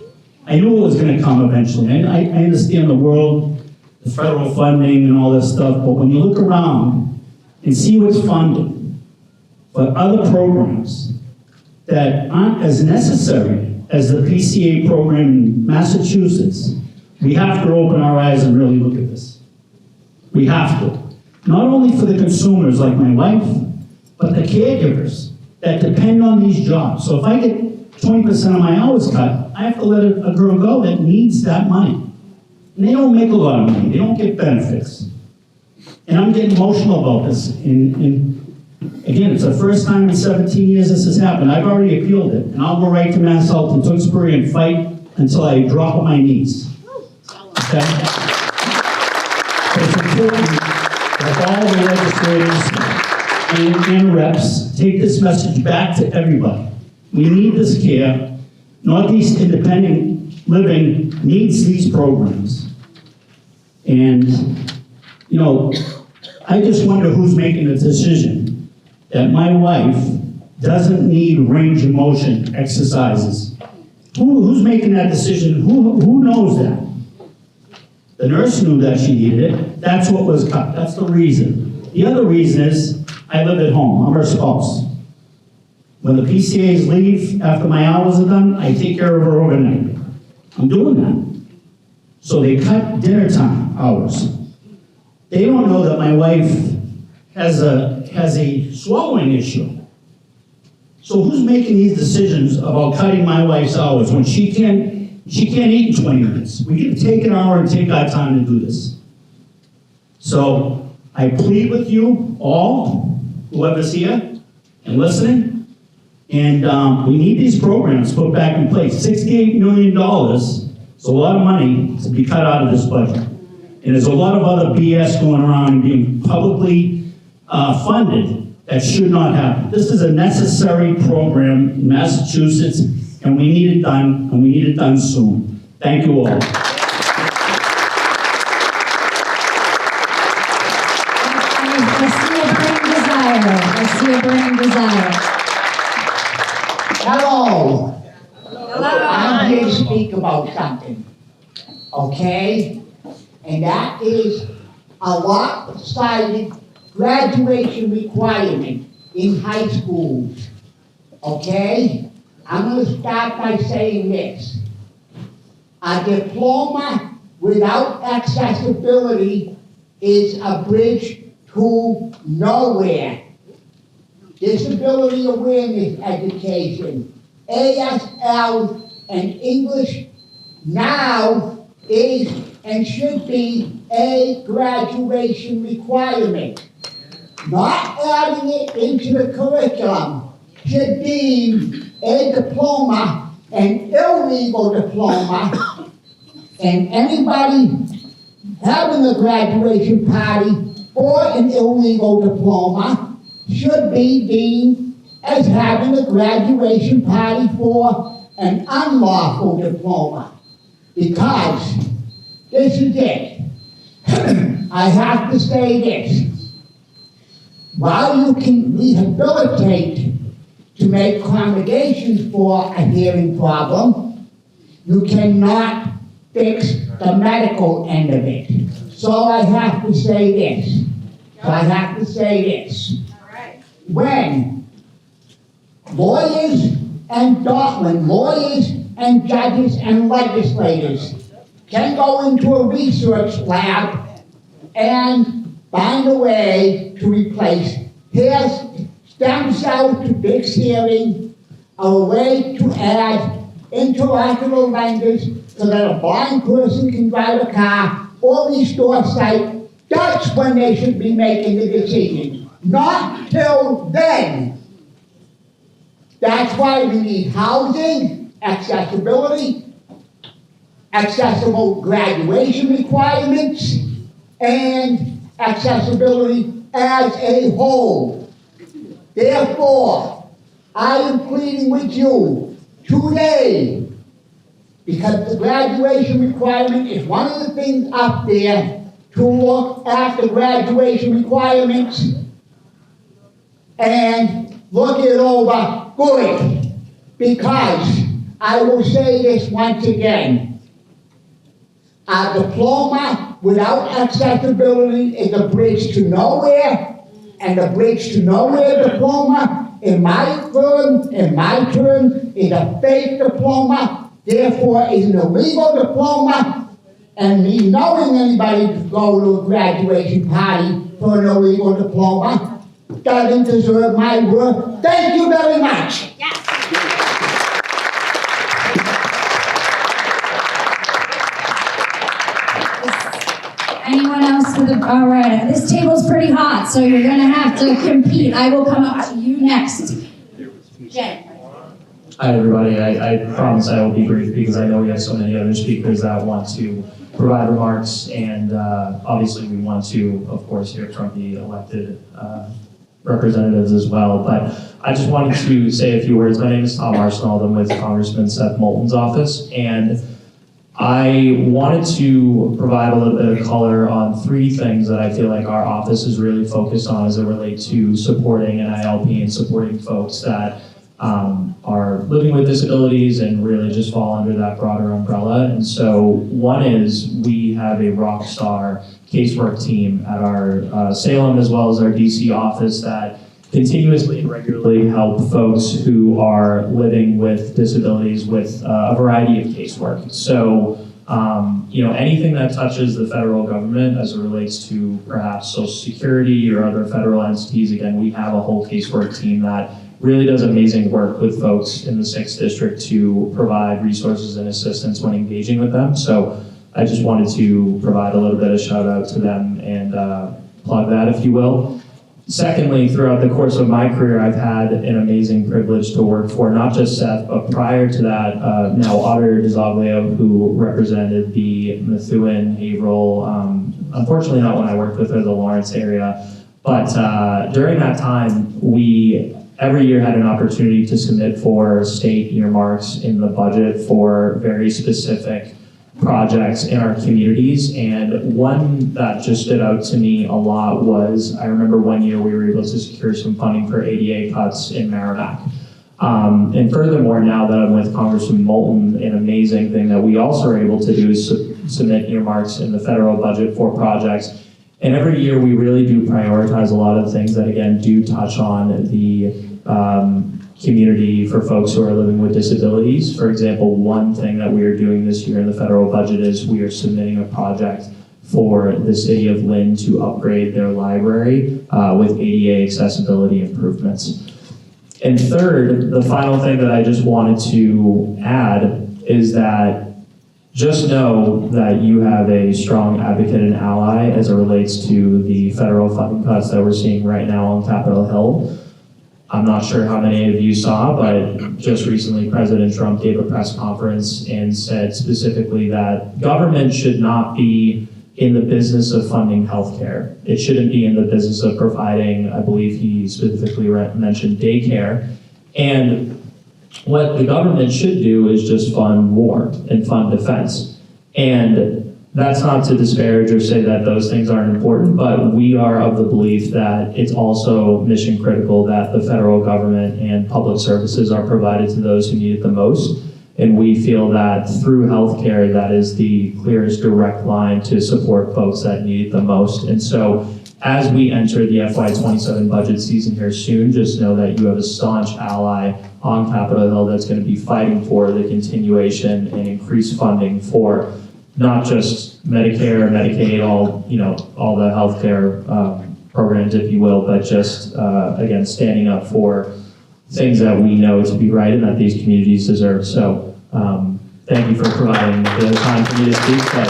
I knew it was gonna come eventually. And I understand the world, the federal funding and all this stuff, but when you look around and see what's funded for other programs that aren't as necessary as the PCA program in Massachusetts, we have to open our eyes and really look at this. We have to. Not only for the consumers like my wife, but the caregivers that depend on these jobs. So if I get 20% of my hours cut, I have to let a girl go that needs that money. And they don't make a lot of money, they don't get benefits. And I'm getting emotional about this. And again, it's the first time in 17 years this has happened. I've already appealed it, and I'll go right to Mass Health in Tewksbury and fight until I drop on my knees. Okay? But it's important that all the legislators and reps take this message back to everybody. We need this care. Northeast Independent Living needs these programs. And, you know, I just wonder who's making the decision that my wife doesn't need range of motion exercises. Who's making that decision? Who knows that? The nurse knew that she needed it. That's what was cut. That's the reason. The other reason is I live at home. I'm her spouse. When the PCAs leave after my hours are done, I take care of her overnight. I'm doing that. So they cut dinner time hours. They don't know that my wife has a swallowing issue. So who's making these decisions about cutting my wife's hours when she can't eat in 20 minutes? We can take an hour and take our time to do this. So I plead with you all, whoever's here and listening, And we need these programs put back in place. $68 million is a lot of money to be cut out of this budget. And there's a lot of other BS going around and being publicly funded that should not happen. This is a necessary program in Massachusetts, and we need it done, and we need it done soon. Thank you all. I see a burning desire. Hello. I'm here to speak about something, okay? And that is a lopsided graduation requirement in high schools, okay? I'm gonna start by saying this. A diploma without accessibility is a bridge to nowhere. Disability awareness education, ASL, and English now is and should be a graduation requirement. Not adding it into the curriculum should deem a diploma an illegal diploma, and anybody having a graduation party or an illegal diploma should be deemed as having a graduation party for an unlawful diploma. Because this is it. I have to say this. While you can rehabilitate to make accommodations for a hearing problem, you cannot fix the medical end of it. So I have to say this. When lawyers and judges and legislators can go into a research lab and find a way to replace stem cell to fixed hearing, a way to add interlocutor lenses so that a blind person can drive a car or restore sight, that's when they should be making the decision. Not till then. That's why we need housing, accessibility, accessible graduation requirements, and accessibility as a whole. Therefore, I am pleading with you today, because the graduation requirement is one of the things up there, to look at the graduation requirements and look it over good. Because I will say this once again, a diploma without accessibility is a bridge to nowhere, and a bridge to nowhere diploma, in my term, is a fake diploma, therefore is an illegal diploma, and me knowing anybody to go to a graduation party for an illegal diploma doesn't deserve my work. Thank you very much. Anyone else with a, all right, this table's pretty hot, so you're gonna have to compete. I will come up to you next. Jen. Hi, everybody. I promise I will be brief because I know we have so many other speakers that want to provide remarks, and obviously we want to, of course, hear from the elected representatives as well. But I just wanted to say a few words. My name is Tom Arsenault. I'm with Congressman Seth Moulton's office, and I wanted to provide a little bit of color on three things that I feel like our office is really focused on as it relates to supporting NILP and supporting folks that are living with disabilities and really just fall under that broader umbrella. And so one is we have a rock star casework team at our Salem as well as our DC office that continuously and regularly help folks who are living with disabilities with a variety of casework. So, anything that touches the federal government as it relates to perhaps Social Security or other federal entities, again, we have a whole casework team that really does amazing work with folks in the 6th District to provide resources and assistance when engaging with them. So I just wanted to provide a little bit of shout out to them and plug that, if you will. Secondly, throughout the course of my career, I've had an amazing privilege to work for not just Seth, but prior to that, now Auditor DeZoglio, who represented the Methuen, Haverhill, unfortunately not when I worked with her, the Lawrence area. But during that time, we every year had an opportunity to submit for state earmarks in the budget for very specific projects in our communities, and one that just stood out to me a lot was, I remember one year we were able to secure some funding for ADA cuts in Merrimack. And furthermore, now that I'm with Congressman Moulton, an amazing thing that we also are able to do is submit earmarks in the federal budget for projects. And every year we really do prioritize a lot of things that, again, do touch on the community for folks who are living with disabilities. For example, one thing that we are doing this year in the federal budget is we are submitting a project for the city of Lynn to upgrade their library with ADA accessibility improvements. And third, the final thing that I just wanted to add is that just know that you have a strong advocate and ally as it relates to the federal funding cuts that we're seeing right now on Capitol Hill. I'm not sure how many of you saw, but just recently President Trump gave a press conference and said specifically that government should not be in the business of funding healthcare. It shouldn't be in the business of providing, I believe he specifically mentioned daycare. And what the government should do is just fund war and fund defense. And that's not to disparage or say that those things aren't important, but we are of the belief that it's also mission critical that the federal government and public services are provided to those who need it the most. And we feel that through healthcare, that is the clearest direct line to support folks that need it the most. And so as we enter the FY27 budget season here soon, just know that you have a staunch ally on Capitol Hill that's going to be fighting for the continuation and increased funding for not just Medicare, Medicaid, all the healthcare programs, if you will, but just, again, standing up for things that we know to be right and that these communities deserve. So thank you for providing the time for me to speak, but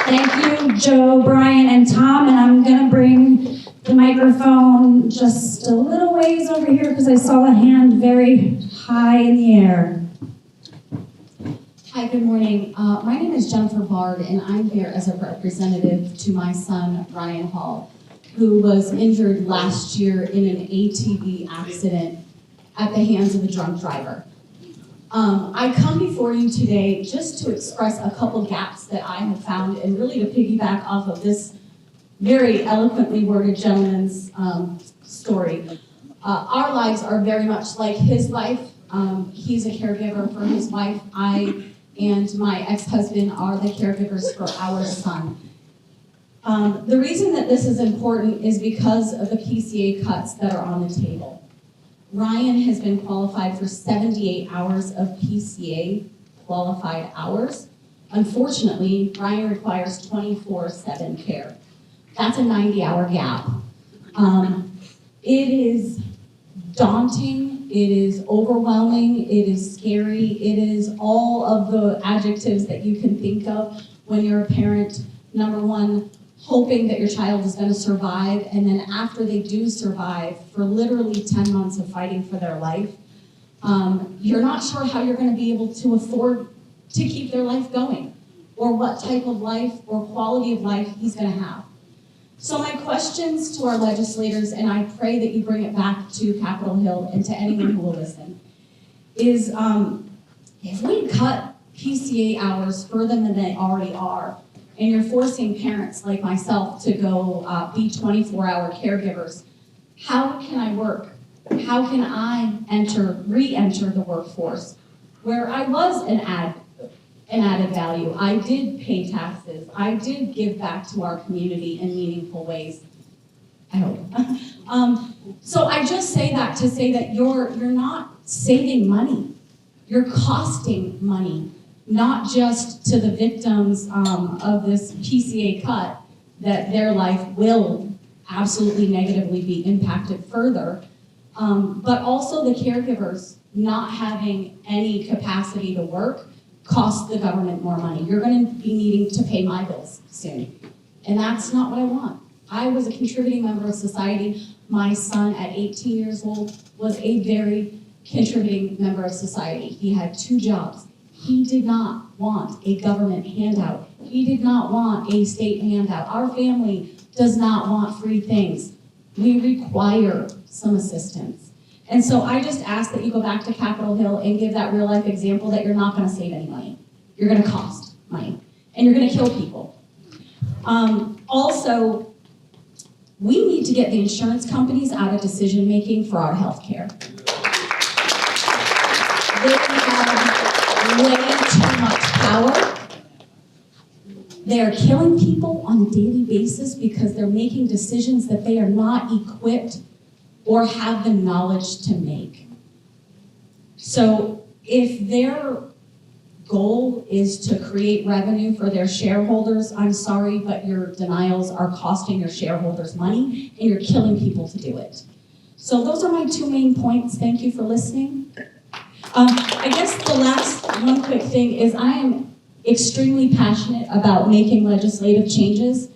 Thank you, Joe, Brian, and Tom, and I'm gonna bring the microphone just a little ways over here because I saw a hand very high in the air. Hi, good morning. My name is Jennifer Bard, and I'm here as a representative to my son, Ryan Hall, who was injured last year in an ATV accident at the hands of a drunk driver. I come before you today just to express a couple gaps that I have found and really to piggyback off of this very eloquently worded gentleman's story. Our lives are very much like his life. He's a caregiver for his wife. I and my ex-husband are the caregivers for our son. The reason that this is important is because of the PCA cuts that are on the table. Ryan has been qualified for 78 hours of PCA qualified hours. Unfortunately, Ryan requires 24/7 care. That's a 90-hour gap. It is daunting, it is overwhelming, it is scary, it is all of the adjectives that you can think of when you're a parent. Number one, hoping that your child is going to survive, and then after they do survive, for literally 10 months of fighting for their life, you're not sure how you're going to be able to afford to keep their life going, or what type of life or quality of life he's going to have. So my questions to our legislators, and I pray that you bring it back to Capitol Hill and to anyone who will listen, is if we cut PCA hours further than they already are, and you're forcing parents like myself to go be 24-hour caregivers, how can I work? How can I re-enter the workforce where I was an added value? I did pay taxes. I did give back to our community in meaningful ways. I hope. So I just say that to say that you're not saving money. You're costing money, not just to the victims of this PCA cut, that their life will absolutely negatively be impacted further, but also the caregivers not having any capacity to work, cost the government more money. You're going to be needing to pay my bills soon. And that's not what I want. I was a contributing member of society. My son at 18 years old was a very contributing member of society. He had 2 jobs. He did not want a government handout. He did not want a state handout. Our family does not want free things. We require some assistance. And so I just ask that you go back to Capitol Hill and give that real life example that you're not going to save any money. You're going to cost money. And you're going to kill people. Also, we need to get the insurance companies out of decision making for our health care. They have way too much power. They are killing people on a daily basis because they're making decisions that they are not equipped or have the knowledge to make. So if their goal is to create revenue for their shareholders, I'm sorry, but your denials are costing your shareholders money and you're killing people to do it. So those are my 2 main points. Thank you for listening. I guess the last one quick thing is I am extremely passionate about making legislative changes.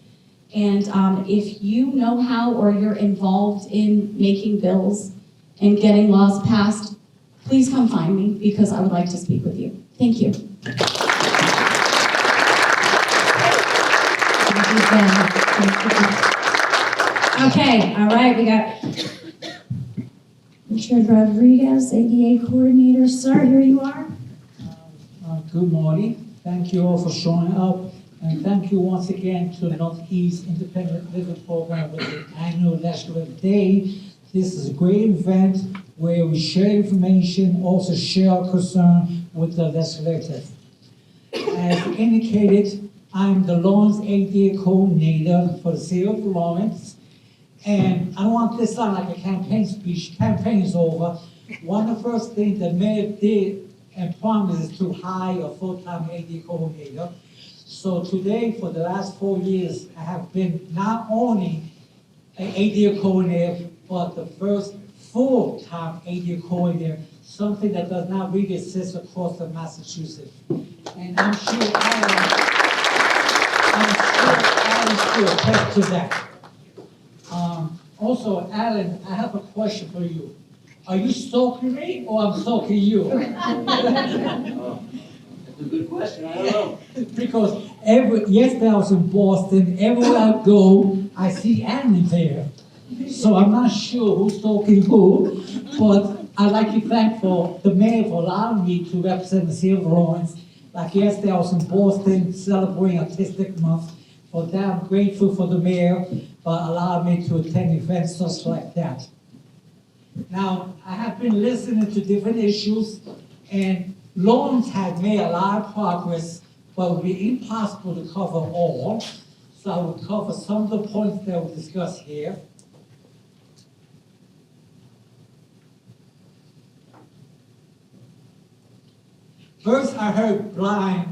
And if you know how or you're involved in making bills and getting laws passed, please come find me because I would like to speak with you. Thank you. Okay, all right, we got Richard Rodriguez, ADA coordinator. Sir, here you are. Good morning. Thank you all for showing up. And thank you once again to the Northeast Independent Living Program with the annual Legislative Day. This is a great event where we share information, also share our concern with the legislative. As indicated, I'm the Lawrence ADA coordinator for the city of Lawrence. And I don't want this to sound like a campaign speech. Campaign is over. One of the first things the mayor did and promised is to hire a full-time ADA coordinator. So today, for the last 4 years, I have been not only an ADA coordinator, but the first full-time ADA coordinator, something that does not really exist across the Massachusetts. And I'm sure Alan should attest to that. Also, Alan, I have a question for you. Are you stalking me or I'm stalking you? That's a good question, I don't know. Because yesterday I was in Boston, everywhere I go, I see Alan there. So I'm not sure who's stalking who, but I'd like to thank the mayor for allowing me to represent the city of Lawrence. Like yesterday I was in Boston celebrating Autistic Month. For that I'm grateful for the mayor for allowing me to attend events just like that. Now, I have been listening to different issues, and Lawrence has made a lot of progress, but it would be impossible to cover all. So I will cover some of the points that we discussed here. First, I heard blind.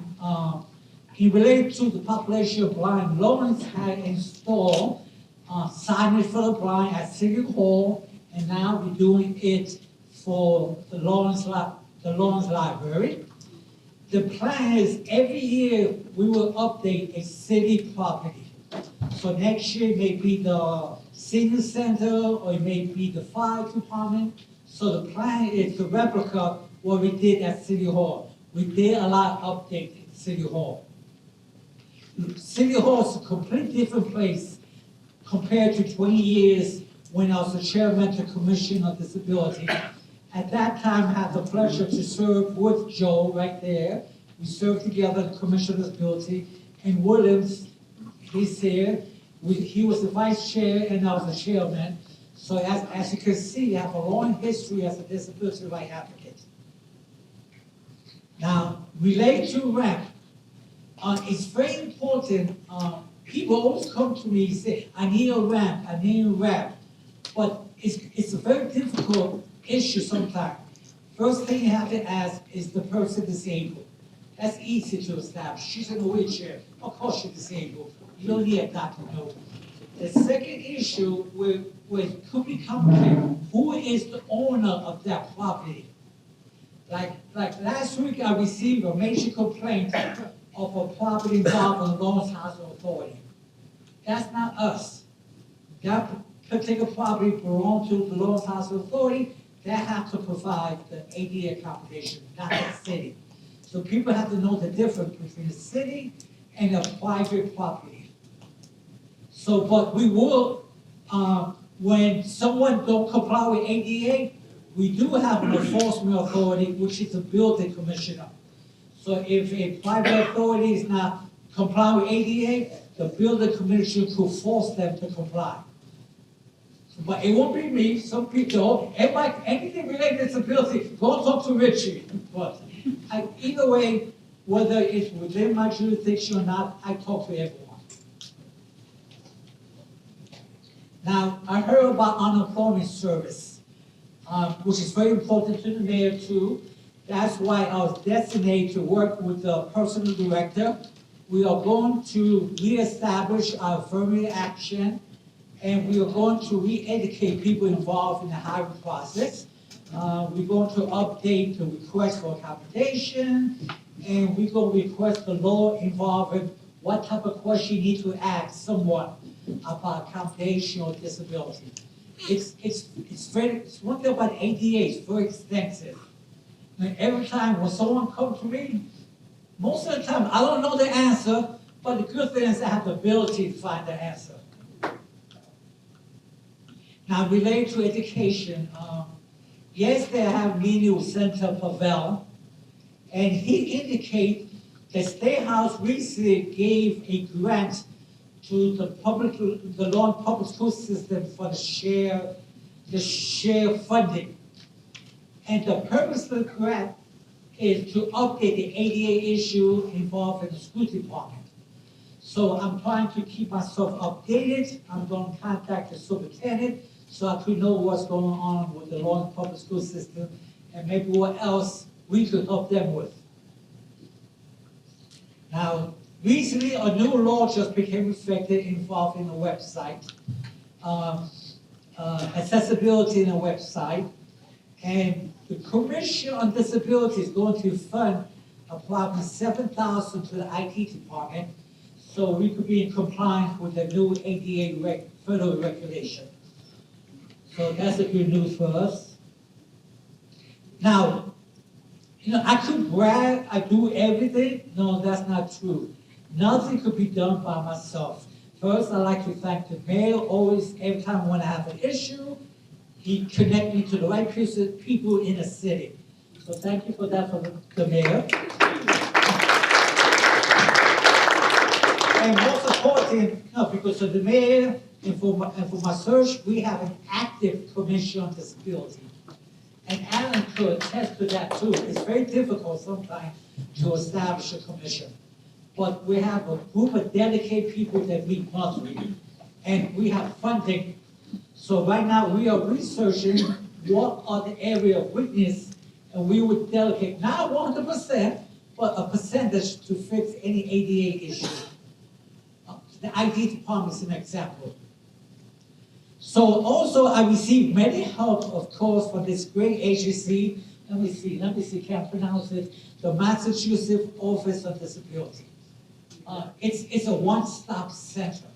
In relation to the population of blind, Lawrence had installed signage for the blind at City Hall, and now we're doing it for the Lawrence Library. The plan is every year we will update a city property. So next year it may be the senior center or it may be the fire department. So the plan is to replicate what we did at City Hall. We did a lot of updates at City Hall. City Hall is a completely different place compared to 20 years when I was the chairman of the Commission on Disability. At that time, I had the pleasure to serve with Joe right there. We served together in the Commission on Disability. And Williams, he's here. He was the vice chair and I was the chairman. So as you can see, I have a long history as a disability rights advocate. Now, relate to RAMP. It's very important. People always come to me and say, I need a ramp, I need a ramp. But it's a very difficult issue sometimes. First thing you have to ask, is the person disabled? That's easy to establish. She's in a wheelchair. Of course she's disabled. You don't need a doctor to know. The second issue could be complicated. Who is the owner of that property? Like last week, I received a major complaint of a property involved in the Lawrence Housing Authority. That's not us. That particular property belongs to the Lawrence Housing Authority. They have to provide the ADA accommodation, not the city. So people have to know the difference between the city and a private property. So, but we will, when someone don't comply with ADA, we do have an enforcement authority, which is the building commissioner. So if a private authority is not complying with ADA, the building commissioner could force them to comply. But it won't be me. Some people, anything related to disability, go talk to Richie. But either way, whether it's within my jurisdiction or not, I talk to everyone. Now, I heard about unemployment service, which is very important to the mayor too. That's why I was designated to work with the personal director. We are going to reestablish our affirmative action, and we are going to re-educate people involved in the hiring process. We're going to update the request for accommodation, and we're going to request the law involving what type of question you need to ask someone about accommodation or disability. It's one thing about ADA, it's very extensive. And every time when someone comes to me, most of the time I don't know the answer, but the good thing is I have the ability to find the answer. Now, related to education, yesterday I have a meeting with Senator Pavel, and he indicated that State House recently gave a grant to the Lawrence public school system for the share funding. And the purpose of the grant is to update the ADA issue involved in the school department. So I'm trying to keep myself updated. I'm going to contact the superintendent so I could know what's going on with the Lawrence public school system and maybe what else we could help them with. Now, recently a new law just became effective involving the website, accessibility in the website, and the Commission on Disability is going to fund approximately $7,000 to the IT department so we could be in compliance with the new ADA federal regulation. So that's the good news for us. Now, I could brag, I do everything. No, that's not true. Nothing could be done by myself. First, I'd like to thank the mayor. Always, every time when I have an issue, he connects me to the right people in the city. So thank you for that for the mayor. And most importantly, because of the mayor and for my search, we have an active Commission on Disability. And Allan could attest to that too. It's very difficult sometimes to establish a commission. But we have a group of dedicated people that meet monthly. And we have funding. So right now we are researching what are the area of weakness, and we would delegate not 100%, but a percentage to fix any ADA issue. The IT department is an example. So also I received many help, of course, from this great agency. Let me see, can't pronounce it. The Massachusetts Office of Disability. It's a one-stop center.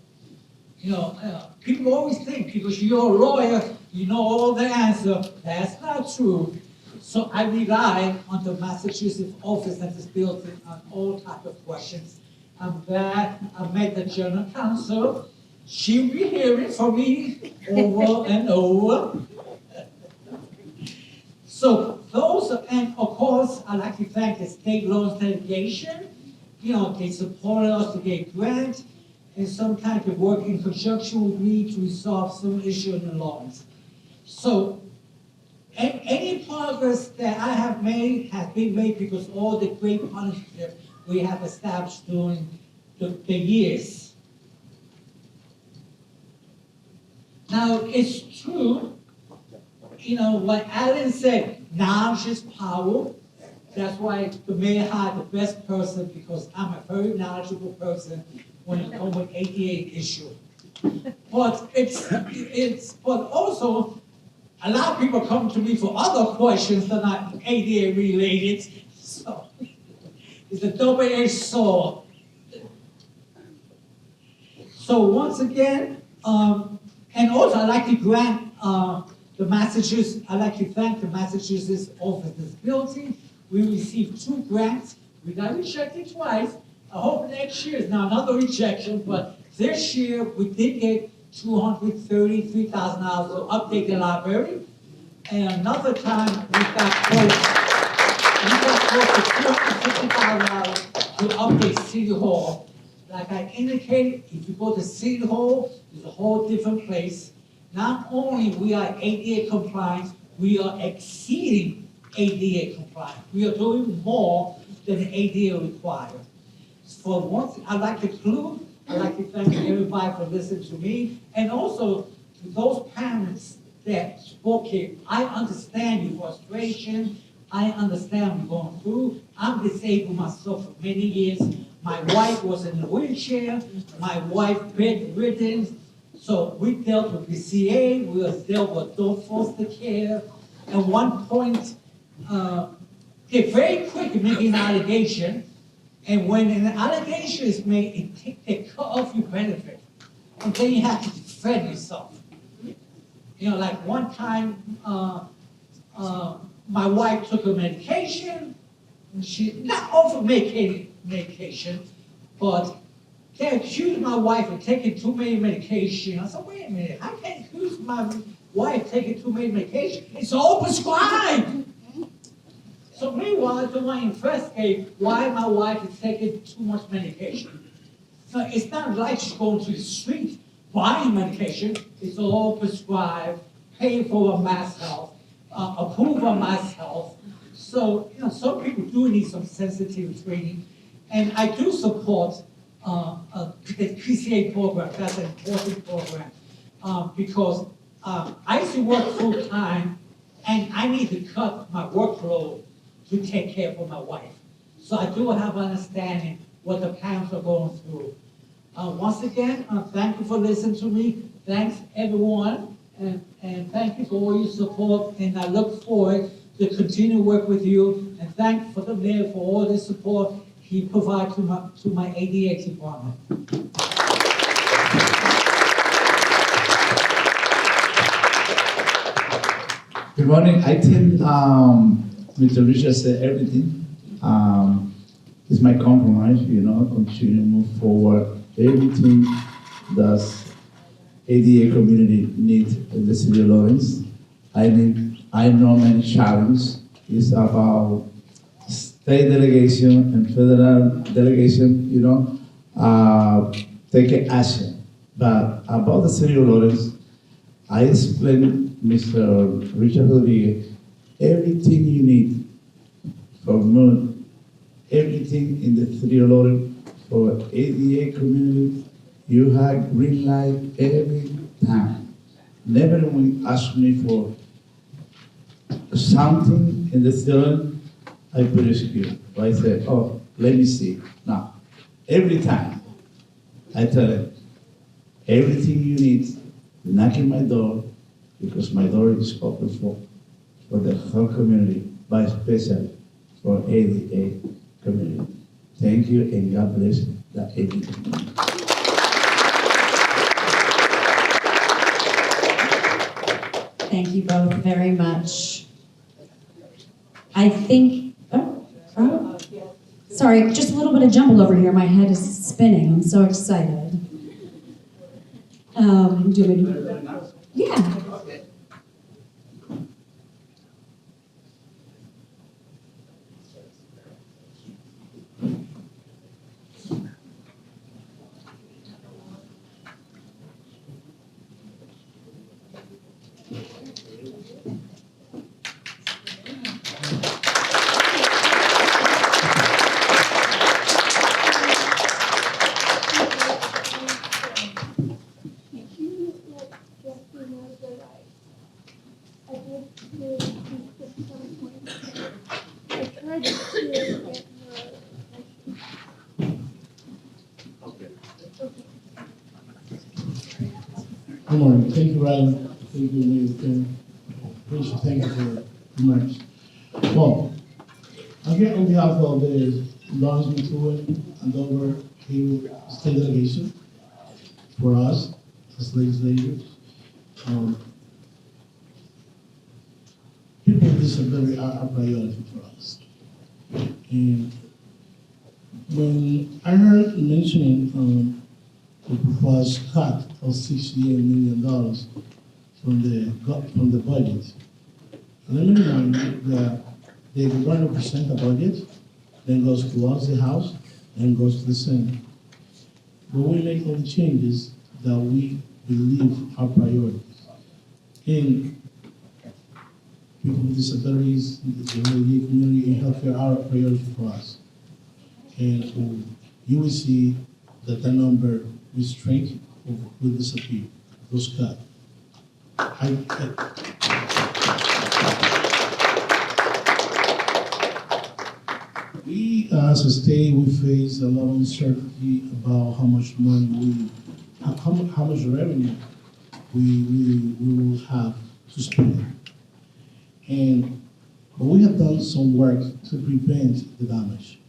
People always think because you're a lawyer, you know all the answers. That's not true. So I rely on the Massachusetts Office of Disability on all types of questions. I'm glad I met the General Counsel. She'll be hearing from me over and over. So those, and of course, I'd like to thank the state loans delegation. They supported us to get grant and sometimes they work in conjunction with me to resolve some issue in the loans. So any progress that I have made has been made because all the great partnerships we have established during the years. Now, it's true, what Allan said, knowledge is power. That's why the mayor hired the best person because I'm a very knowledgeable person when it comes with ADA issue. But but also, a lot of people come to me for other questions that are not ADA related, so it's a double-edged sword. So once again, and also I'd like to grant I'd like to thank the Massachusetts Office of Disability. We received 2 grants. We got rejected twice. I hope next year is not another rejection, but this year we did get $233,000 to update the library. And another time we got close to $250,000 to update City Hall. Like I indicated, if you go to City Hall, it's a whole different place. Not only we are ADA compliant, we are exceeding ADA compliant. We are doing more than ADA requires. For once, I'd like to conclude. I'd like to thank everybody for listening to me, and also to those parents that spoke here. I understand your frustration. I understand what you're going through. I'm disabled myself for many years. My wife was in a wheelchair. My wife bedridden. So we dealt with PCA. We dealt with adult foster care. At one point, they're very quick at making an allegation. And when an allegation is made, they cut off your benefit. And then you have to defend yourself. You know, like one time, my wife took her medication. And she, not over medication, but they accused my wife of taking too many medication. I said, wait a minute, I can't accuse my wife taking too many medication. It's all prescribed. So meanwhile, I do want to investigate why my wife is taking too much medication. So it's not like she's going to the street buying medication. It's all prescribed, paid for by Mass Health, approved by Mass Health. So, you know, some people do need some sensitive training. And I do support the PCA program. That's an important program because I used to work full time and I need to cut my workload to take care of my wife. So I do have understanding what the parents are going through. Once again, thank you for listening to me. Thanks everyone, and thank you for all your support. And I look forward to continue to work with you. And thank you for the mayor for all the support he provides to my ADA department. Good morning. I think Mr. Richard said everything. It's my compromise, you know, continue to move forward. Everything that ADA community needs in the city of Lawrence. I know many challenges. It's about state delegation and federal delegation, you know, taking action. But about the city of Lawrence, I explained Mr. Richard Rodriguez everything you need for moon, everything in the city of Lawrence for ADA community. You have green light every time. Never will ask me for something in the city, I put a skill. I said, oh, let me see. Now, every time I tell them, everything you need, knock on my door, because my door is open for the whole community, but especially for ADA community. Thank you, and God bless the ADA community. Thank you both very much. I think, sorry, just a little bit of jumble over here. My head is spinning. I'm so excited. Do you want me to? Yeah. Good morning. Thank you, Ryan. Thank you, Nathan. Appreciate, thank you for the remarks. Well, I'm here on behalf of the Lawrence and Dover Hale State Delegation for us as legislators. People with disability are a priority for us. And when I heard mentioning the proposed cut of $68 million from the budget, let me remind you that the governor presents a budget, then goes to us, the House, and goes to the Senate. But we make all the changes that we believe are priorities. And people with disabilities, the LGBT community, and healthcare are a priority for us. And you will see that the number will shrink or will disappear, those cuts. We, as a state, we face a lot of uncertainty about how much money how much revenue we will have to spend. But we have done some work to prevent the damage.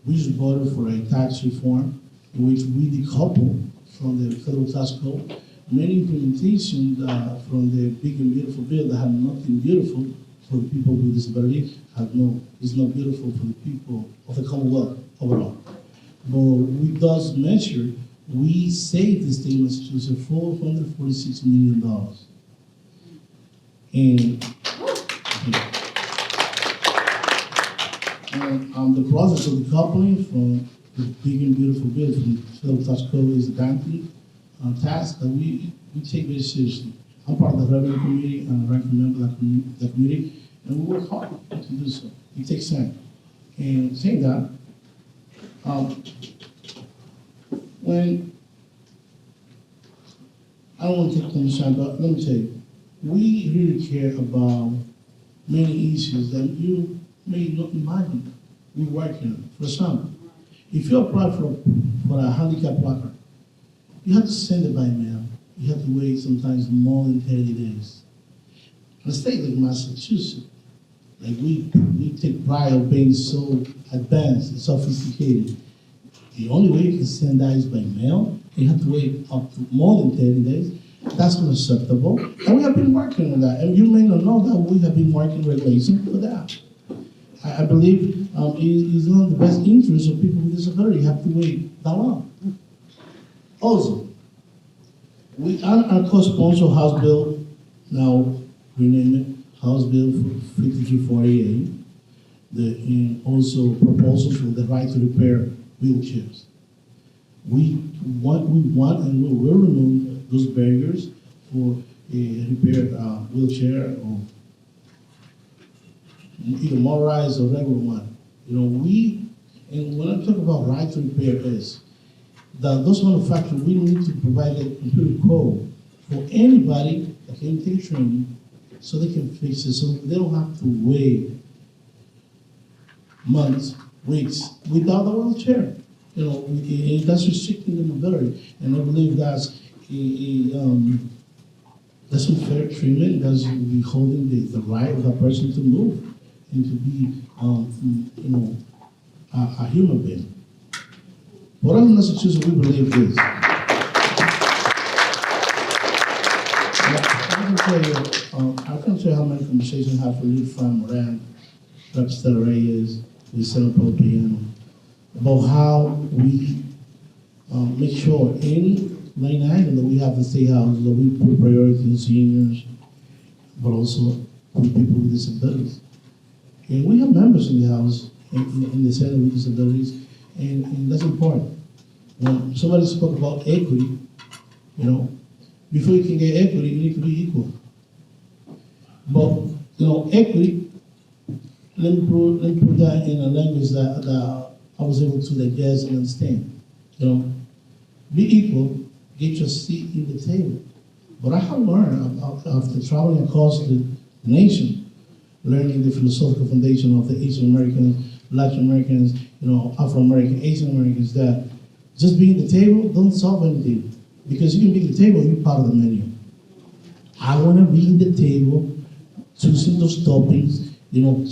We just voted for a tax reform in which we decouple from the federal tax code many implementations from the big and beautiful bill that have nothing beautiful for the people with disability, is not beautiful for the people of the Commonwealth overall. But with those measures, we saved the state of Massachusetts $446 million. And the process of decoupling from the big and beautiful bill from the federal tax code is a daunting task that we take very seriously. I'm part of the revenue committee and a ranking member of the committee, and we work hard to do so. It takes time. And saying that, when I don't want to take too much time, but let me tell you, we really care about many issues that you may not imagine we working on. For example, if you apply for a handicap placard, you have to send it by mail. You have to wait sometimes more than 30 days. In a state like Massachusetts, like we take pride of being so advanced and sophisticated. The only way you can send that is by mail. You have to wait up to more than 30 days. That's unacceptable. And we have been working on that. And you may not know that we have been working regulation for that. I believe it is not in the best interest of people with disability. You have to wait that long. Also, we are co-sponsor House Bill, now rename it House Bill 5348, and also proposals for the right to repair wheelchairs. We want and we will remove those barriers for a repair wheelchair or either motorized or regular one. You know, and when I talk about right to repair is that those manufacturers, we need to provide a computer code for anybody that can take training so they can fix it, so they don't have to wait months, weeks without a wheelchair. You know, that's restricting the mobility, and I believe that's that's unfair treatment. That's withholding the right of a person to move and to be, you know, a human being. But in Massachusetts, we believe this. I can tell you how many conversations I have with from Moran, Representative Reyes, with Senator Pellegrino, about how we make sure any line item that we have in State House that we put priority on seniors, but also on people with disabilities. And we have members in the House, in the Senate with disabilities, and that's important. When somebody spoke about equity, you know, before you can get equity, you need to be equal. But, you know, equity, let me put that in a language that I was able to digest and understand. You know, be equal, get your seat in the table. But I have learned after traveling across the nation, learning the philosophical foundation of the Asian Americans, Latin Americans, you know, Afro-American, Asian Americans, that just being at the table don't solve anything. Because you can be at the table, you're part of the menu. I want to be at the table choosing those topics,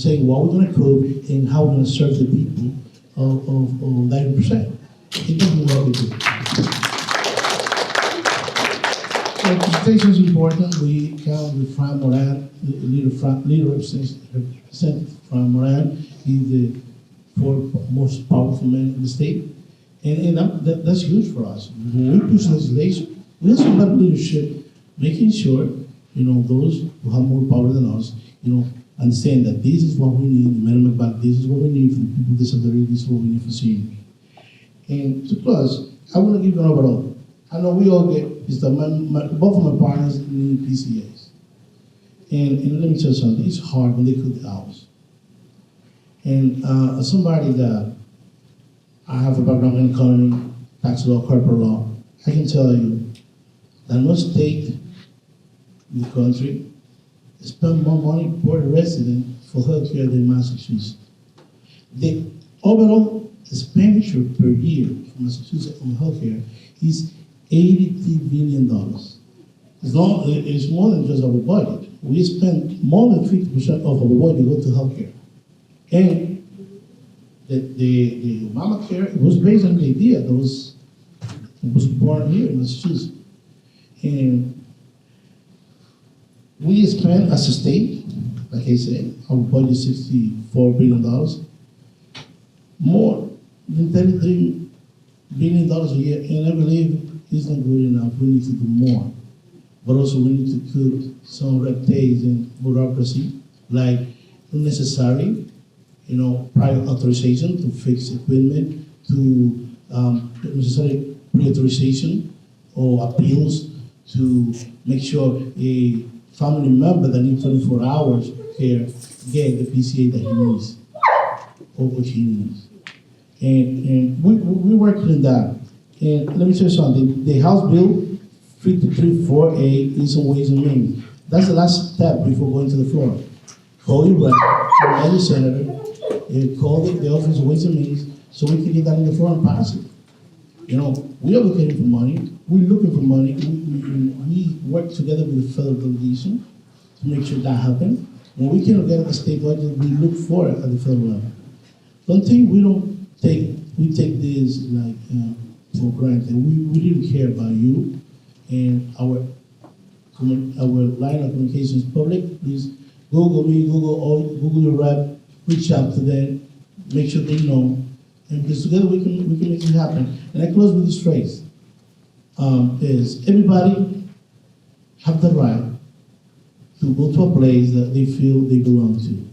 saying what we're gonna cook and how we're gonna serve the people of 90%. It doesn't work with it. So representation is important. We count with Fran Moran, leader representative Fran Moran. He's the fourth most powerful man in the state. And that's huge for us. When we push legislation, we also have leadership, making sure, those who have more power than us, understand that this is what we need in Merrimack Valley, this is what we need for people with disabilities, this is what we need for seniors. And to plus, I want to give you an overall. I know we all get, is that both of my partners need PCAs. And let me tell you something, it's hard when they cook the hours. And as somebody that I have a background in economy, tax law, corporate law, I can tell you that no state in the country spend more money per resident for healthcare than Massachusetts. The overall expenditure per year for Massachusetts on healthcare is $83 billion. It's more than just our budget. We spend more than 50% of our budget go to healthcare. And the Obamacare was based on the idea that was born here in Massachusetts. And we spend as a state, like I said, our budget is $64 billion, more than $33 billion a year, and I believe it's not good enough. We need to do more. But also we need to cut some red tape and bureaucracy, like unnecessary, prior authorization to fix equipment, to necessary pre-authorization or appeals to make sure a family member that needs 24 hours care get the PCA that he needs or what he needs. And we're working on that. And let me tell you something, the House Bill 5348 is on Ways and Means. That's the last step before going to the floor. Call your rep, call your senator, call the Office of Ways and Means so we can get that on the floor and pass it. We are looking for money. We're looking for money. We work together with the federal delegation to make sure that happens. When we cannot get at the state budget, we look for it at the federal level. Don't think we take this like for granted. We really care about you and our line of communications public. Please Google me, Google your rep, reach out to them, make sure they know. And because together we can make it happen. And I close with this phrase, is everybody have the right to go to a place that they feel they belong to.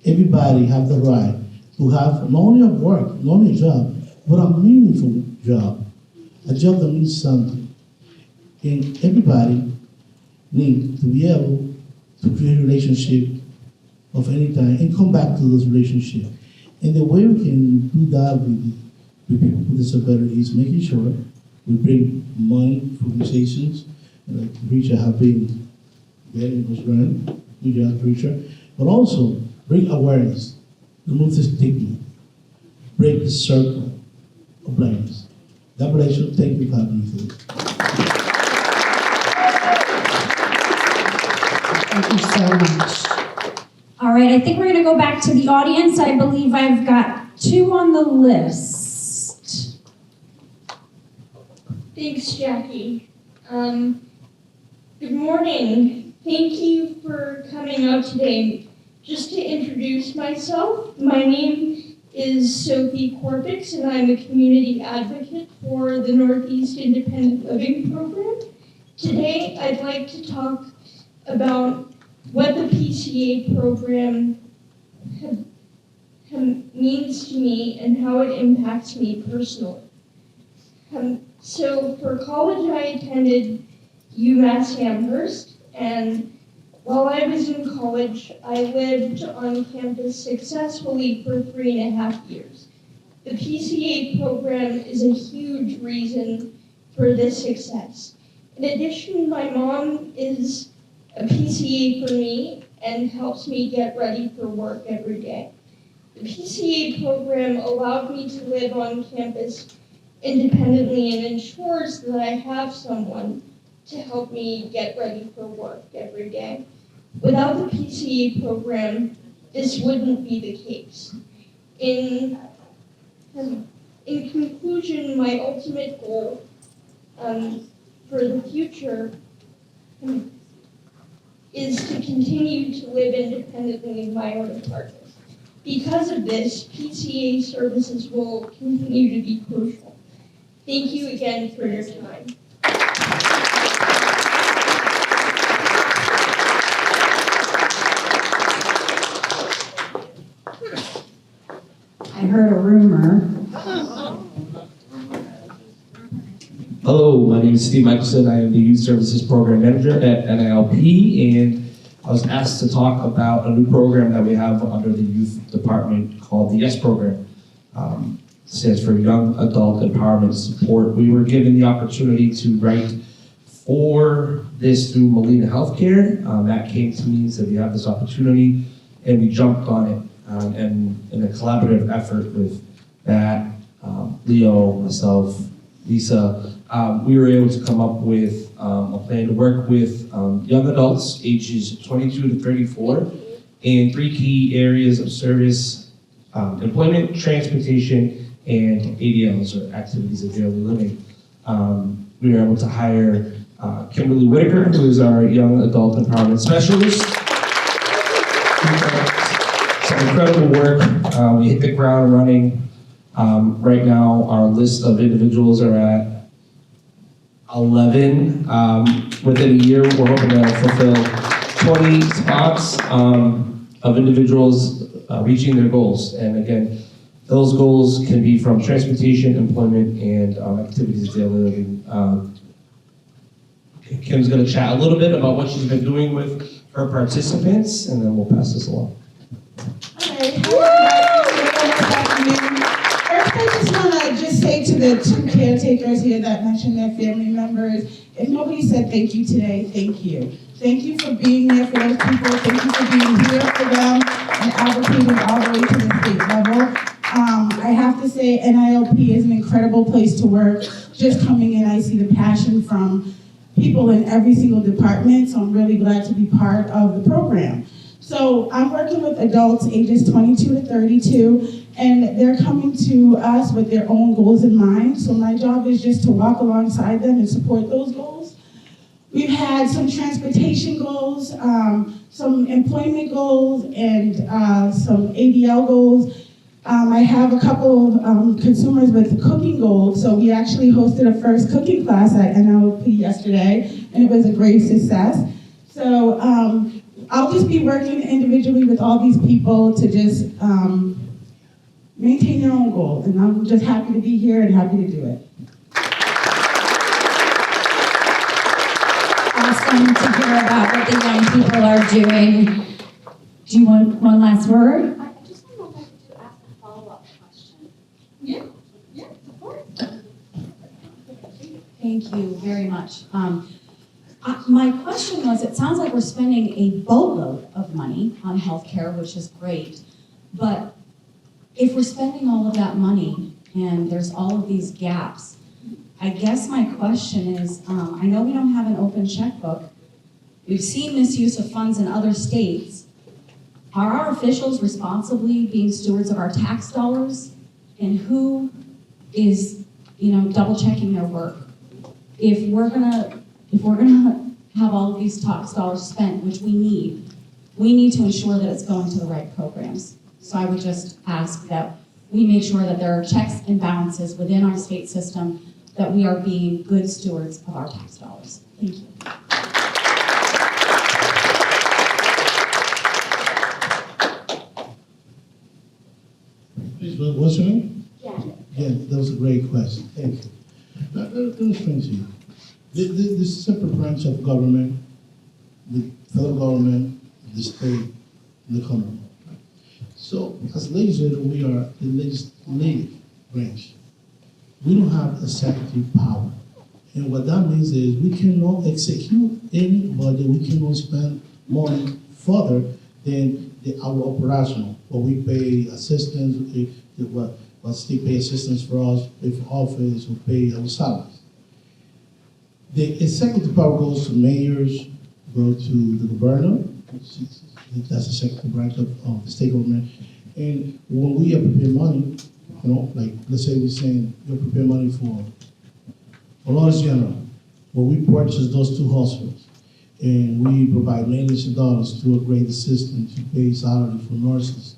Everybody have the right to have not only a work, not only a job, but a meaningful job. A job that means something. And everybody needs to be able to create a relationship of any kind and come back to those relationships. And the way we can do that with people with disabilities is making sure we bring money for organizations, like Richard have been getting those grants, good job, Richard, but also bring awareness, remove the stigma, break the circle of blindness. God bless you. Thank you for having me today. Thank you so much. All right, I think we're going to go back to the audience. I believe I've got two on the list. Thanks, Jackie. Good morning. Thank you for coming out today. Just to introduce myself, my name is Sophie Corpix, and I'm a community advocate for the Northeast Independent Living Program. Today, I'd like to talk about what the PCA program means to me and how it impacts me personally. So for college, I attended UMass Amherst, and while I was in college, I lived on campus successfully for 3.5 years. The PCA program is a huge reason for this success. In addition, my mom is a PCA for me and helps me get ready for work every day. The PCA program allowed me to live on campus independently and ensures that I have someone to help me get ready for work every day. Without the PCA program, this wouldn't be the case. In conclusion, my ultimate goal for the future is to continue to live independently in my own apartment. Because of this, PCA services will continue to be crucial. Thank you again for your time. I heard a rumor. Hello, my name is Steve Michelson. I am the Youth Services Program Manager at NILP, and I was asked to talk about a new program that we have under the Youth Department called the YES Program. Stands for Young Adult Empowerment Support. We were given the opportunity to write for this through Molina Healthcare. Matt came to me and said, we have this opportunity, and we jumped on it. And in a collaborative effort with Matt, Leo, myself, Lisa, we were able to come up with a plan to work with young adults ages 22 to 34 in 3 key areas of service: employment, transportation, and ADLs, or activities of daily living. We were able to hire Kimberly Whitaker, who is our young adult empowerment specialist. Some incredible work. We hit the ground running. Right now, our list of individuals are at 11. Within a year, we're hoping to fulfill 20 spots of individuals reaching their goals. And again, those goals can be from transportation, employment, and activities of daily living. Kim's going to chat a little bit about what she's been doing with her participants, and then we'll pass this along. First, I just want to say to the 2 caretakers here that mentioned their family members, if nobody said thank you today, thank you. Thank you for being there for those people. Thank you for being here for them and advocating all the way to the state level. I have to say NILP is an incredible place to work. Just coming in, I see the passion from people in every single department, so I'm really glad to be part of the program. So I'm working with adults ages 22 to 32, and they're coming to us with their own goals in mind. So my job is just to walk alongside them and support those goals. We've had some transportation goals, some employment goals, and some ADL goals. I have a couple of consumers with cooking goals, so we actually hosted a first cooking class at NLP yesterday, and it was a great success. So I'll just be working individually with all these people to just maintain their own goals, and I'm just happy to be here and happy to do it. Awesome to hear about what the young people are doing. Do you want one last word? I just want to know if I could ask a follow-up question. Yeah, of course. Thank you very much. My question was, it sounds like we're spending a boatload of money on healthcare, which is great, but if we're spending all of that money and there's all of these gaps, I guess my question is, I know we don't have an open checkbook. We've seen misuse of funds in other states. Are our officials responsibly being stewards of our tax dollars? And who is, double checking their work? If we're gonna have all of these tax dollars spent, which we need to ensure that it's going to the right programs. So I would just ask that we make sure that there are checks and balances within our state system, that we are being good stewards of our tax dollars. Thank you. Please, what's your name? Yeah. Yeah, that was a great question. Thank you. Now, let me explain to you. This separate branch of government, the federal government, the state, and the Commonwealth. So, as legislature, we are the legislative branch. We don't have executive power. And what that means is we cannot execute any budget, we cannot spend money further than our operational. What we pay assistants, what state pay assistants for us, pay for office, we pay our salaries. The executive power goes to mayors, go to the governor, That's the second branch of the state government. And when we prepare money, like let's say we're saying you prepare money for Lawrence General, well, we purchase those 2 hospitals, and we provide millions of dollars to upgrade the system to pay salary for nurses.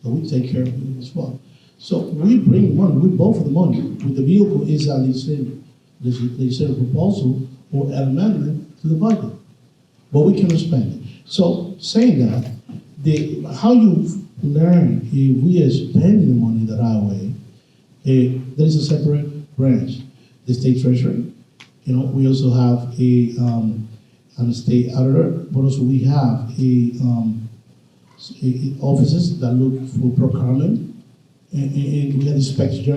So we take care of it as well. So we bring money, we vote for the money. With the vehicle is a legislative proposal or an amendment to the budget, but we cannot spend it. So saying that, how you learn if we are spending the money the right way, there is a separate branch, the state treasury. We also have a state auditor, but also we have offices that look for procurement, and we have inspector,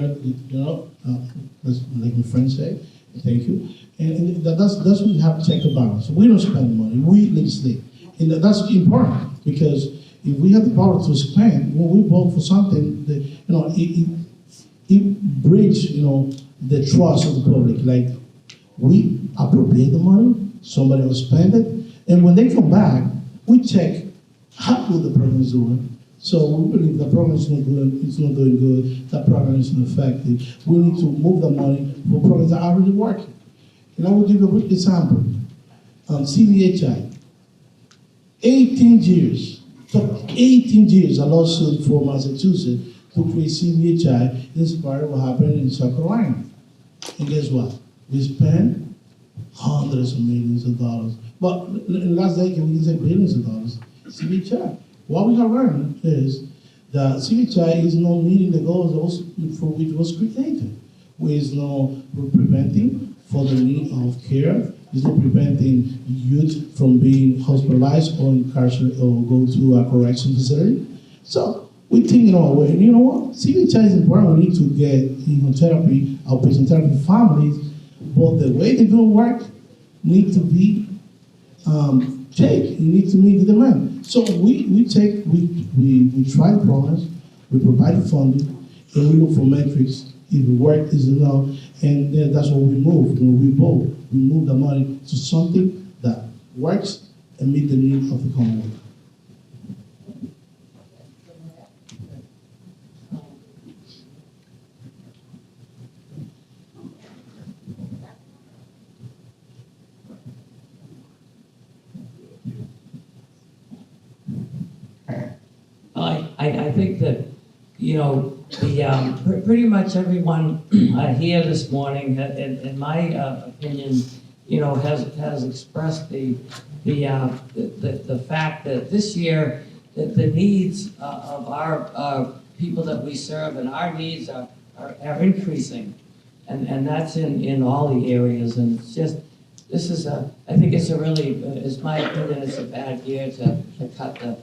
like my friend said, thank you. And that's what we have to check the balance. We don't spend money, we legislate. And that's important, because if we have the power to spend, when we vote for something, that, it bridges, the trust of the public. Like, we appropriate the money, somebody will spend it, and when they come back, we check how good the program is doing. So we believe the program is not good, it's not doing good, that program is not effective. We need to move the money for programs that are already working. And I will give you a quick example. CVHI, 18 years, took 18 years, a lawsuit for Massachusetts to create CVHI, inspired what happened in South Carolina. And guess what? We spent hundreds of millions of dollars. But in the last decade, we can say billions of dollars. CVHI. What we have learned is that CVHI is not meeting the goals for which it was created. We is not preventing for the need of care. It's not preventing youth from being hospitalized or incarcerated or go to a correction facility. So we think in our way, and you know what? CVHI is important. We need to get therapy, outpatient therapy families, but the way they do work need to be checked. You need to meet the demand. So we try the programs, we provide the funding, and we look for metrics. If the work is enough, and then that's what we move. When we vote, we move the money to something that works and meet the needs of the Commonwealth. I think that, pretty much everyone here this morning, in my opinion, has expressed the fact that this year, the needs of our people that we serve and our needs are increasing. And that's in all the areas. And it's just, I think it's my opinion, it's a bad year to cut the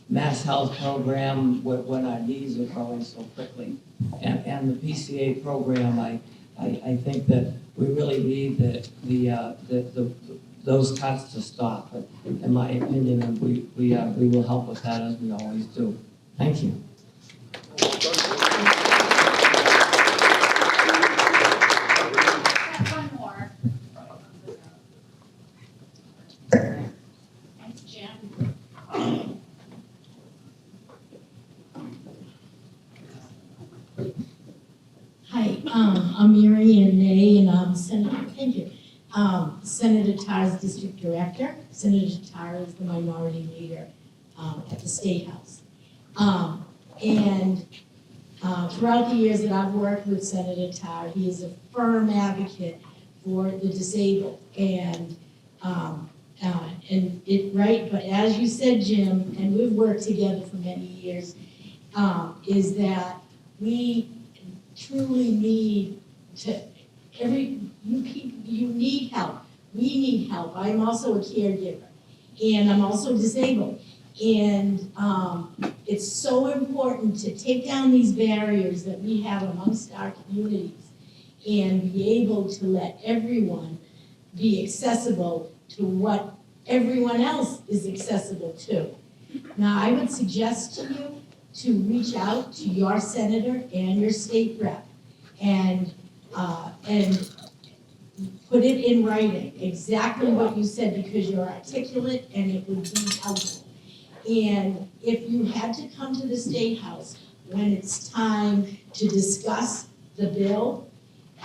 Mass Health program when our needs are growing so quickly. And the PCA program, I think that we really need those cuts to stop. But in my opinion, and we will help with that as we always do. Thank you. One more. Thanks, Jim. Hi, I'm Mary Ann May, and I'm Senator Tarr's district director. Senator Tarr is the minority leader at the State House. Throughout the years that I've worked with Senator Tarr, he is a firm advocate for the disabled. But as you said, Jim, and we've worked together for many years, is that we truly need to, you need help. We need help. I am also a caregiver, and I'm also disabled. And it's so important to take down these barriers that we have amongst our communities and be able to let everyone be accessible to what everyone else is accessible to. Now, I would suggest to you to reach out to your senator and your state rep and put put it in writing, exactly what you said, because you're articulate and it would be helpful. And if you had to come to the State House when it's time to discuss the bill,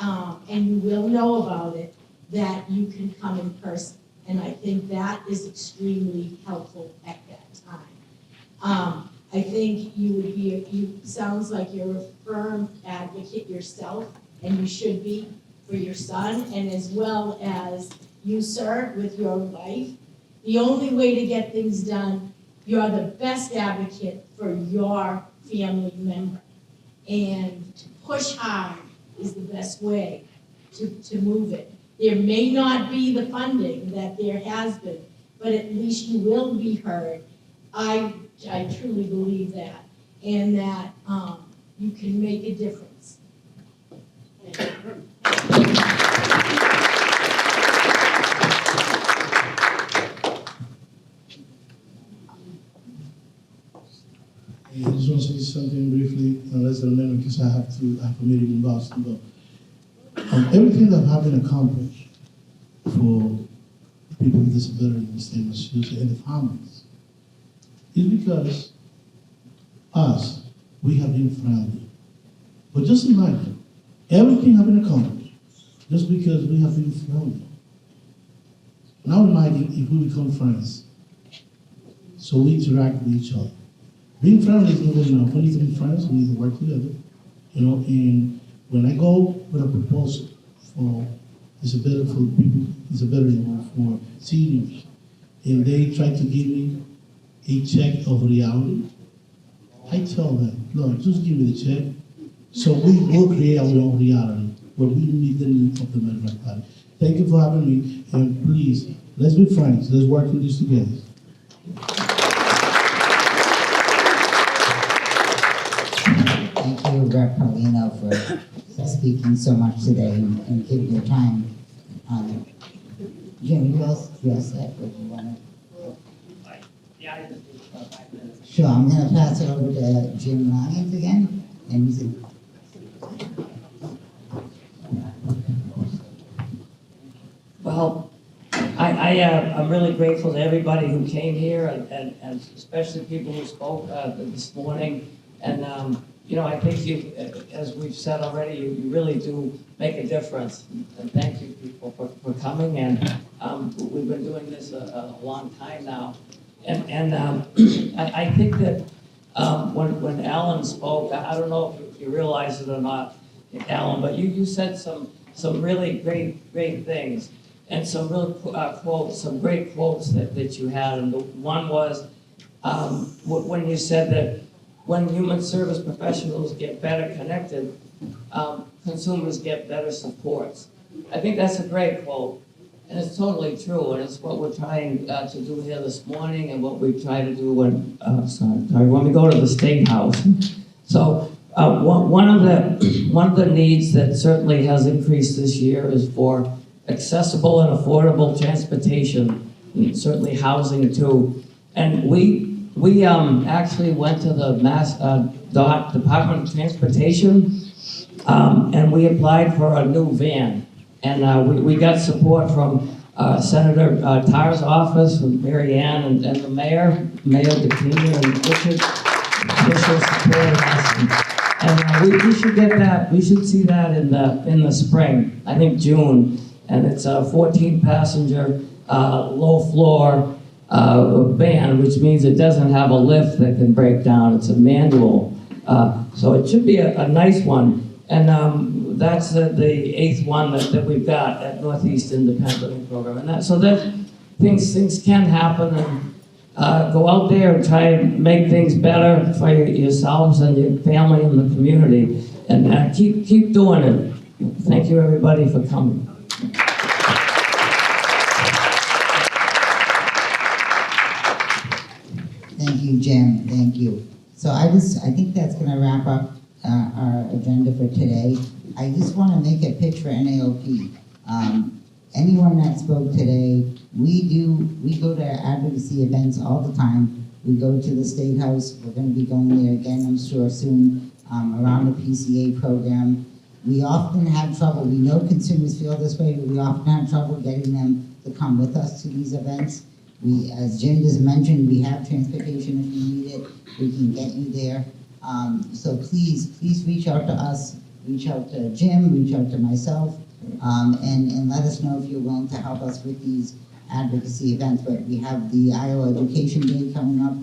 and you will know about it, that you can come in person. And I think that is extremely helpful at that time. I think you would be, sounds like you're a firm advocate yourself, and you should be for your son, and as well as you, sir, with your wife. The only way to get things done, you're the best advocate for your family member. And to push hard is the best way to move it. There may not be the funding that there has been, but at least you will be heard. I truly believe that, and that you can make a difference. I just want to say something briefly, unless the minute, because I have a meeting in Boston. But everything that have been accomplished for people with disabilities in the state of Massachusetts and the families is because us, we have been friendly. But just imagine, everything have been accomplished just because we have been friendly. Now imagine if we become friends, so we interact with each other. Being friendly is not good enough. We need to be friends, we need to work together. You know, and when I go with a proposal for disability, for people with disability, or for seniors, and they try to give me a check of reality, I tell them, look, just give me the check, so we will create our own reality, where we meet the needs of the Merrimack Valley. Thank you for having me, and please, let's be friends, let's work on this together. Thank you, Rep. Pellegrino, for speaking so much today and giving your time. Jim, you all said what you want to. Sure, I'm going to pass it over to Jim Lyons again. And he's Well, I'm really grateful to everybody who came here, and especially people who spoke this morning. And you know, I think you, as we've said already, you really do make a difference. And thank you, people, for coming. And we've been doing this a long time now. And I think that when Allan spoke, I don't know if you realize it or not, Allan, but you said some really great things, and some real quotes, some great quotes that you had. And the one was when you said that when human service professionals get better connected, consumers get better supports. I think that's a great quote, and it's totally true, and it's what we're trying to do here this morning, and what we try to do when we go to the State House. So one of the needs that certainly has increased this year is for accessible and affordable transportation, and certainly housing too. And we actually went to the Mass Department of Transportation, and we applied for a new van. And we got support from Senator Tarr's office, from Mary Ann, and the Mayor DePeña, and Richard supported us. And we should get that. We should see that in the spring. I think June. And it's a 14-passenger, low-floor van, which means it doesn't have a lift that can break down. It's a manual. So it should be a nice one. And that's the 8th one that we've got at Northeast Independent Living Program. And so that things can happen, and go out there and try and make things better for yourselves and your family and the community. And keep doing it. Thank you, everybody, for coming. Thank you, Jim. Thank you. So I think that's going to wrap up our agenda for today. I just want to make a pitch for NALP. Anyone that spoke today, we go to advocacy events all the time. We go to the State House. We're going to be going there again, I'm sure, soon, around the PCA program. we often have trouble, we know consumers feel this way, but we often have trouble getting them to come with us to these events. We, as Jim just mentioned, we have transportation if you need it, we can get you there. So please reach out to us, reach out to Jim, reach out to myself, and let us know if you're willing to help us with these advocacy events. But we have the Iowa Education Day coming up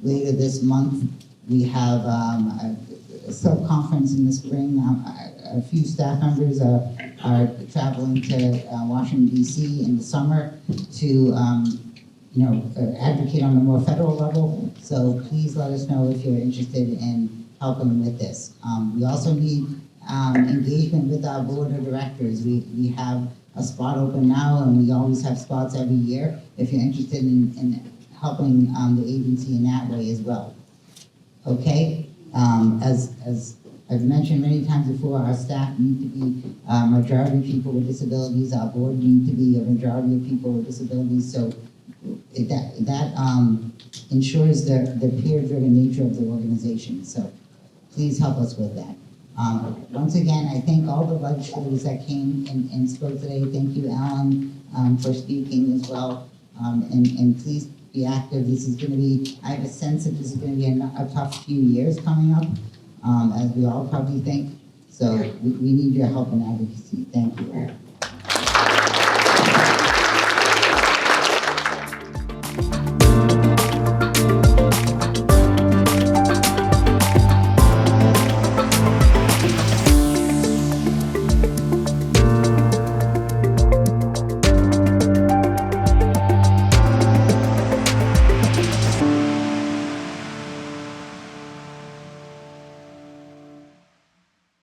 later this month. We have a sub-conference in the spring. A few staff members are traveling to Washington, D.C. in the summer to advocate on a more federal level. So please let us know if you're interested in helping with this. We also need engagement with our board of directors. We have a spot open now, and we always have spots every year. If you're interested in helping the agency in that way as well. Okay, as I've mentioned many times before, our staff need to be a majority of people with disabilities. Our board need to be a majority of people with disabilities. So that ensures the peer-driven nature of the organization. So please help us with that. Once again, I thank all the legislators that came and spoke today. Thank you, Allan, for speaking as well. And please be active. This is going to be, I have a sense that this is going to be a tough few years coming up, as we all probably think. So we need your help in advocacy. Thank you.